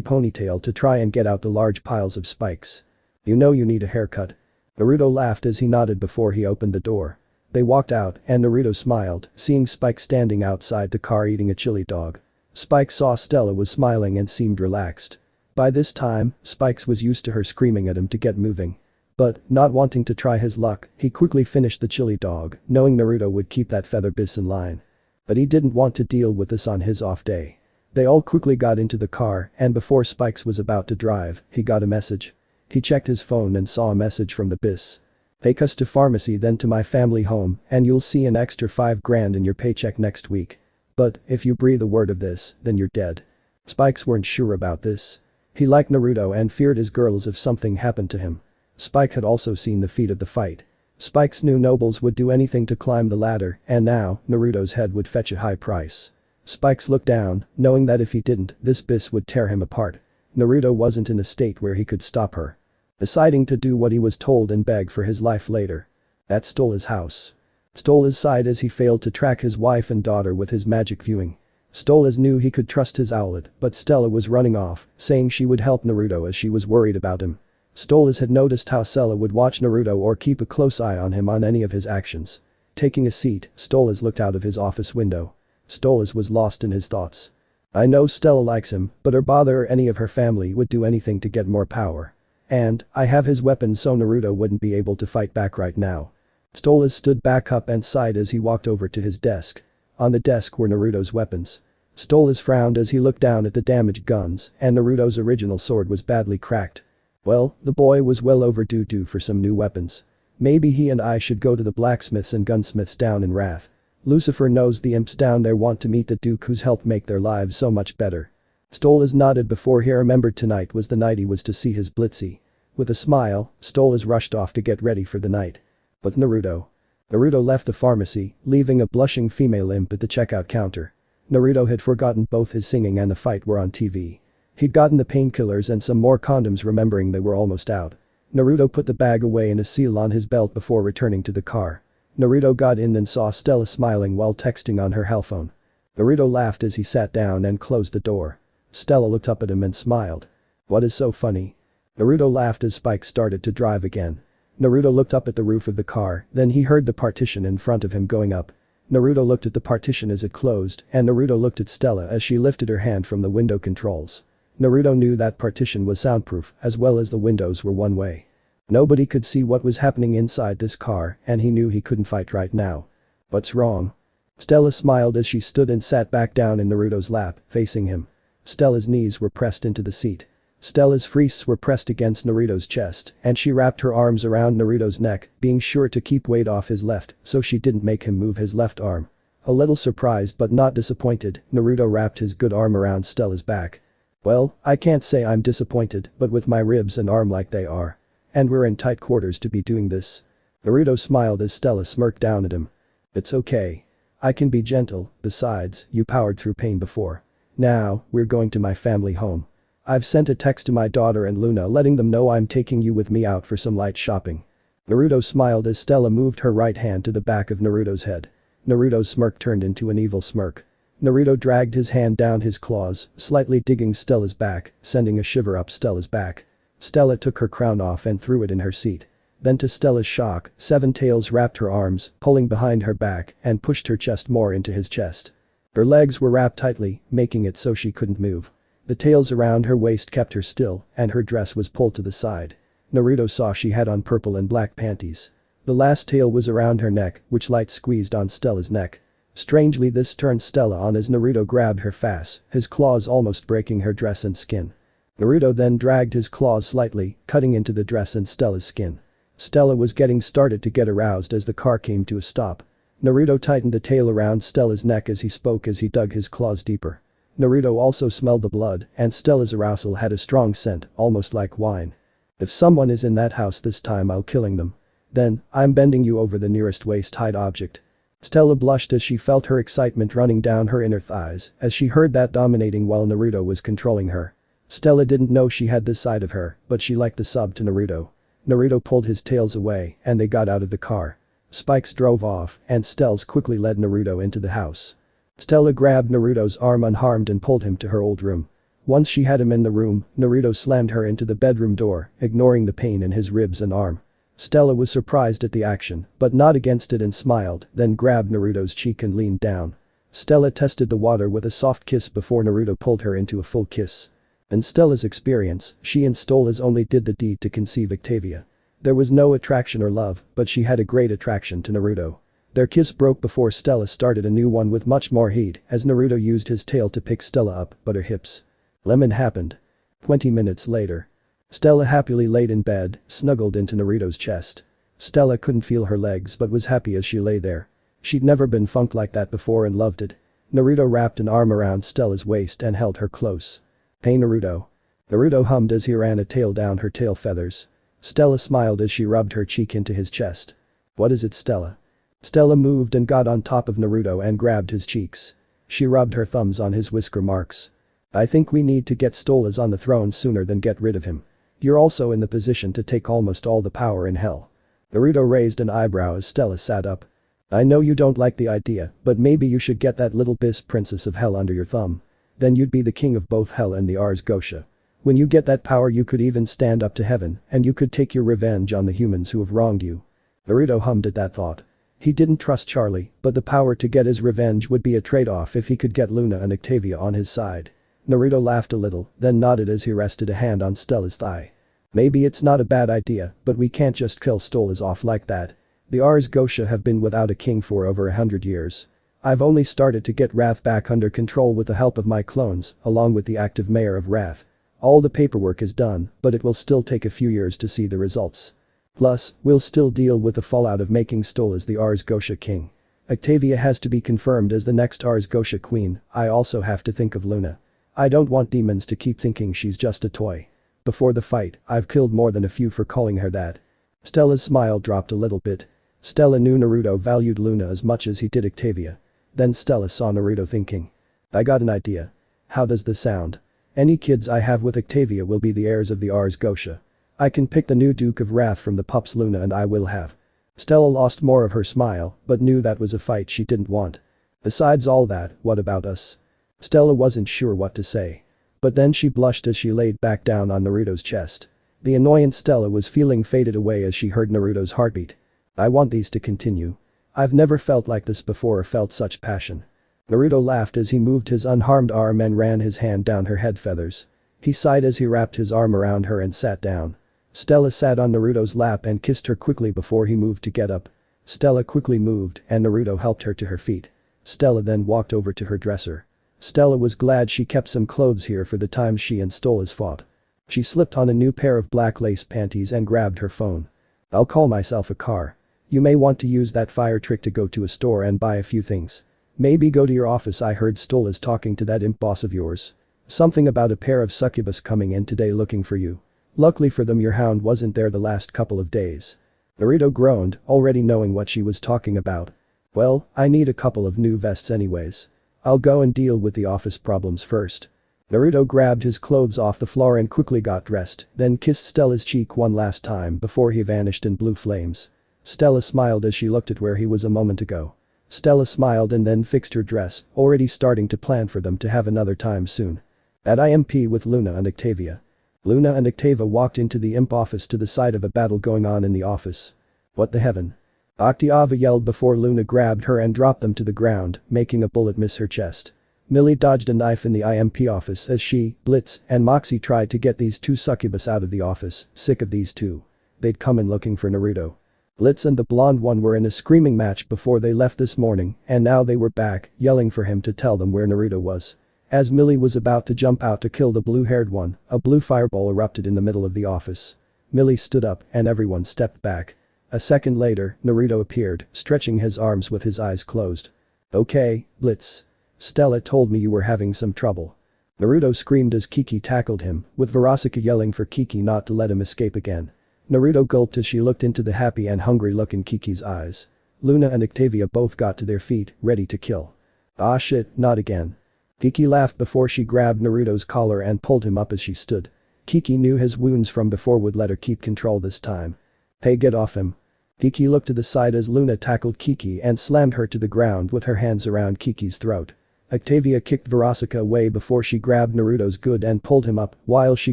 ponytail to try and get out the large piles of spikes. "You know you need a haircut." Naruto laughed as he nodded before he opened the door. They walked out, and Naruto smiled, seeing Spike standing outside the car eating a chili dog. Spike saw Stella was smiling and seemed relaxed. By this time, Spike was used to her screaming at him to get moving. But, not wanting to try his luck, he quickly finished the chili dog, knowing Naruto would keep that feather bis in line. But he didn't want to deal with this on his off day. They all quickly got into the car, and before Spikes was about to drive, he got a message. He checked his phone and saw a message from the bis. "Take us to pharmacy, then to my family home, and you'll see an extra 5 grand in your paycheck next week. But, if you breathe a word of this, then you're dead." Spikes weren't sure about this. He liked Naruto and feared his girls if something happened to him. Spike had also seen the feat of the fight. Spike's knew nobles would do anything to climb the ladder, and now, Naruto's head would fetch a high price. Spikes looked down, knowing that if he didn't, this bis would tear him apart. Naruto wasn't in a state where he could stop her. Deciding to do what he was told and beg for his life later. At Stola's house. Stola's sighed as he failed to track his wife and daughter with his magic viewing. Stolas knew he could trust his owlet, but Stella was running off, saying she would help Naruto as she was worried about him. Stolas had noticed how Stella would watch Naruto or keep a close eye on him on any of his actions. Taking a seat, Stolas looked out of his office window. Stolas was lost in his thoughts. "I know Stella likes him, but her father or any of her family would do anything to get more power. And, I have his weapon so Naruto wouldn't be able to fight back right now." Stolas stood back up and sighed as he walked over to his desk. On the desk were Naruto's weapons. Stolas frowned as he looked down at the damaged guns, and Naruto's original sword was badly cracked. Well, the boy was well overdue for some new weapons. Maybe he and I should go to the blacksmiths and gunsmiths down in Wrath. Lucifer knows the imps down there want to meet the Duke who's helped make their lives so much better. Stolas nodded before he remembered tonight was the night he was to see his Blitzy. With a smile, Stolas rushed off to get ready for the night. But Naruto left the pharmacy, leaving a blushing female imp at the checkout counter. Naruto had forgotten both his singing and the fight were on TV. He'd gotten the painkillers and some more condoms, remembering they were almost out. Naruto put the bag away in a seal on his belt before returning to the car. Naruto got in and saw Stella smiling while texting on her hellphone. Naruto laughed as he sat down and closed the door. Stella looked up at him and smiled. "What is so funny?" Naruto laughed as Spike started to drive again. Naruto looked up at the roof of the car, then he heard the partition in front of him going up. Naruto looked at the partition as it closed, and Naruto looked at Stella as she lifted her hand from the window controls. Naruto knew that partition was soundproof, as well as the windows were one way. Nobody could see what was happening inside this car, and he knew he couldn't fight right now. "What's wrong?" Stella smiled as she stood and sat back down in Naruto's lap, facing him. Stella's knees were pressed into the seat. Stella's fists were pressed against Naruto's chest, and she wrapped her arms around Naruto's neck, being sure to keep weight off his left so she didn't make him move his left arm. A little surprised but not disappointed, Naruto wrapped his good arm around Stella's back. "Well, I can't say I'm disappointed, but with my ribs and arm like they are. And we're in tight quarters to be doing this." Naruto smiled as Stella smirked down at him. "It's okay. I can be gentle, besides, you powered through pain before. Now, we're going to my family home. I've sent a text to my daughter and Loona letting them know I'm taking you with me out for some light shopping." Naruto smiled as Stella moved her right hand to the back of Naruto's head. Naruto's smirk turned into an evil smirk. Naruto dragged his hand down his claws, slightly digging Stella's back, sending a shiver up Stella's back. Stella took her crown off and threw it in her seat. Then to Stella's shock, Seven Tails wrapped her arms, pulling behind her back, and pushed her chest more into his chest. Her legs were wrapped tightly, making it so she couldn't move. The tails around her waist kept her still, and her dress was pulled to the side. Naruto saw she had on purple and black panties. The last tail was around her neck, which light squeezed on Stella's neck. Strangely, this turned Stella on as Naruto grabbed her fast, his claws almost breaking her dress and skin. Naruto then dragged his claws slightly, cutting into the dress and Stella's skin. Stella was getting started to get aroused as the car came to a stop. Naruto tightened the tail around Stella's neck as he spoke as he dug his claws deeper. Naruto also smelled the blood, and Stella's arousal had a strong scent, almost like wine. If someone is in that house this time, I'll killing them. Then, I'm bending you over the nearest waist-height object. Stella blushed as she felt her excitement running down her inner thighs as she heard that dominating while Naruto was controlling her. Stella didn't know she had this side of her, but she liked the sub to Naruto. Naruto pulled his tails away and they got out of the car. Spikes drove off and Stells quickly led Naruto into the house. Stella grabbed Naruto's arm unharmed and pulled him to her old room. Once she had him in the room, Naruto slammed her into the bedroom door, ignoring the pain in his ribs and arm. Stella was surprised at the action, but not against it and smiled, then grabbed Naruto's cheek and leaned down. Stella tested the water with a soft kiss before Naruto pulled her into a full kiss. In Stella's experience, she and Stolas only did the deed to conceive Octavia. There was no attraction or love, but she had a great attraction to Naruto. Their kiss broke before Stella started a new one with much more heat as Naruto used his tail to pick Stella up, but her hips. Lemon happened. 20 minutes later. Stella happily laid in bed, snuggled into Naruto's chest. Stella couldn't feel her legs but was happy as she lay there. She'd never been funked like that before and loved it. Naruto wrapped an arm around Stella's waist and held her close. "Hey Naruto." Naruto hummed as he ran a tail down her tail feathers. Stella smiled as she rubbed her cheek into his chest. "What is it, Stella?" Stella moved and got on top of Naruto and grabbed his cheeks. She rubbed her thumbs on his whisker marks. "I think we need to get Stolas on the throne sooner than get rid of him. You're also in the position to take almost all the power in hell." Naruto raised an eyebrow as Stella sat up. "I know you don't like the idea, but maybe you should get that little princess of hell under your thumb. Then you'd be the king of both hell and the Ars Gotia. When you get that power you could even stand up to heaven and you could take your revenge on the humans who have wronged you." Naruto hummed at that thought. He didn't trust Charlie, but the power to get his revenge would be a trade-off if he could get Loona and Octavia on his side. Naruto laughed a little, then nodded as he rested a hand on Stella's thigh. "Maybe it's not a bad idea, but we can't just kill Stolas off like that. The Ars Gotia have been without a king for over 100 years. I've only started to get Wrath back under control with the help of my clones, along with the active mayor of Wrath. All the paperwork is done, but it will still take a few years to see the results. Plus, we'll still deal with the fallout of making Stolas the Ars Gotia king. Octavia has to be confirmed as the next Ars Gotia queen. I also have to think of Loona. I don't want demons to keep thinking she's just a toy. Before the fight, I've killed more than a few for calling her that." Stella's smile dropped a little bit. Stella knew Naruto valued Loona as much as he did Octavia. Then Stella saw Naruto thinking. "I got an idea. How does this sound? Any kids I have with Octavia will be the heirs of the Ars Gotia. I can pick the new Duke of Wrath from the pups Loona and I will have." Stella lost more of her smile, but knew that was a fight she didn't want. "Besides all that, what about us?" Stella wasn't sure what to say. But then she blushed as she laid back down on Naruto's chest. The annoyance Stella was feeling faded away as she heard Naruto's heartbeat. "I want these to continue. I've never felt like this before or felt such passion." Naruto laughed as he moved his unharmed arm and ran his hand down her head feathers. He sighed as he wrapped his arm around her and sat down. Stella sat on Naruto's lap and kissed her quickly before he moved to get up. Stella quickly moved and Naruto helped her to her feet. Stella then walked over to her dresser. Stella was glad she kept some clothes here for the time she and Stolas fought. She slipped on a new pair of black lace panties and grabbed her phone. "I'll call myself a car. You may want to use that fire trick to go to a store and buy a few things. Maybe go to your office. I heard Stolas talking to that imp boss of yours. Something about a pair of succubus coming in today looking for you. Luckily for them your hound wasn't there the last couple of days." Naruto groaned, already knowing what she was talking about. "Well, I need a couple of new vests anyways. I'll go and deal with the office problems first." Naruto grabbed his clothes off the floor and quickly got dressed, then kissed Stella's cheek one last time before he vanished in blue flames. Stella smiled as she looked at where he was a moment ago. Stella smiled and then fixed her dress, already starting to plan for them to have another time soon. At IMP with Loona and Octavia. Loona and Octavia walked into the imp office to the side of a battle going on in the office. "What the heaven?" Octavia yelled before Loona grabbed her and dropped them to the ground, making a bullet miss her chest. Millie dodged a knife in the IMP office as she, Blitz, and Moxie tried to get these two succubus out of the office, sick of these two. They'd come in looking for Naruto. Blitz and the blonde one were in a screaming match before they left this morning, and now they were back, yelling for him to tell them where Naruto was. As Millie was about to jump out to kill the blue-haired one, a blue fireball erupted in the middle of the office. Millie stood up and everyone stepped back. A second later, Naruto appeared, stretching his arms with his eyes closed. "Okay, Blitz. Stella told me you were having some trouble." Naruto screamed as Kiki tackled him, with Verosika yelling for Kiki not to let him escape again. Naruto gulped as she looked into the happy and hungry look in Kiki's eyes. Loona and Octavia both got to their feet, ready to kill. "Ah shit, not again." Kiki laughed before she grabbed Naruto's collar and pulled him up as she stood. Kiki knew his wounds from before would let her keep control this time. "Hey, get off him." Kiki looked to the side as Loona tackled Kiki and slammed her to the ground with her hands around Kiki's throat. Octavia kicked Verosika away before she grabbed Naruto's good and pulled him up while she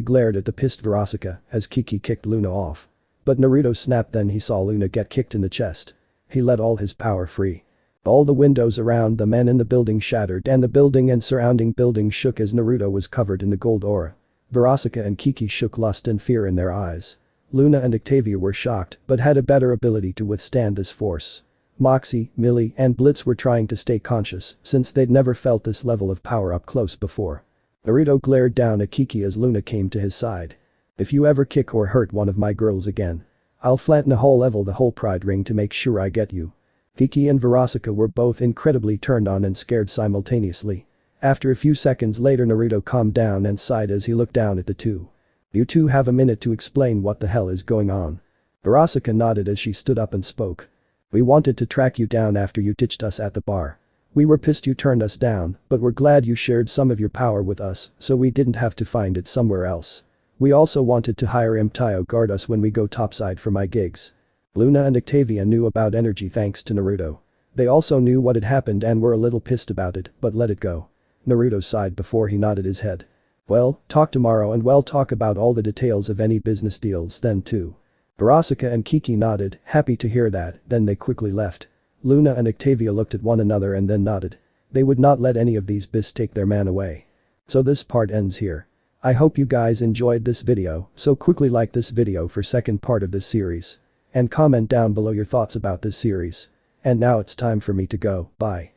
glared at the pissed Verosika as Kiki kicked Loona off. But Naruto snapped then he saw Loona get kicked in the chest. He let all his power free. All the windows around the men in the building shattered and the building and surrounding buildings shook as Naruto was covered in the gold aura. Verosika and Kiki shook lust and fear in their eyes. Loona and Octavia were shocked but had a better ability to withstand this force. Moxie, Millie, and Blitz were trying to stay conscious since they'd never felt this level of power up close before. Naruto glared down at Kiki as Loona came to his side. "If you ever kick or hurt one of my girls again, I'll flatten a whole level the whole pride ring to make sure I get you." Kiki and Verosika were both incredibly turned on and scared simultaneously. After a few seconds later Naruto calmed down and sighed as he looked down at the two. "You two have a minute to explain what the hell is going on." Verosika nodded as she stood up and spoke. "We wanted to track you down after you ditched us at the bar. We were pissed you turned us down, but we're glad you shared some of your power with us so we didn't have to find it somewhere else. We also wanted to hire Mtayo guard us when we go topside for my gigs." Loona and Octavia knew about energy thanks to Naruto. They also knew what had happened and were a little pissed about it, but let it go. Naruto sighed before he nodded his head. "Well, talk tomorrow and we'll talk about all the details of any business deals then too." Verosika and Kiki nodded, happy to hear that, then they quickly left. Loona and Octavia looked at one another and then nodded. They would not let any of these beasts take their man away. So this part ends here. I hope you guys enjoyed this video, so quickly like this video for second part of this series. And comment down below your thoughts about this series. And now it's time for me to go, bye.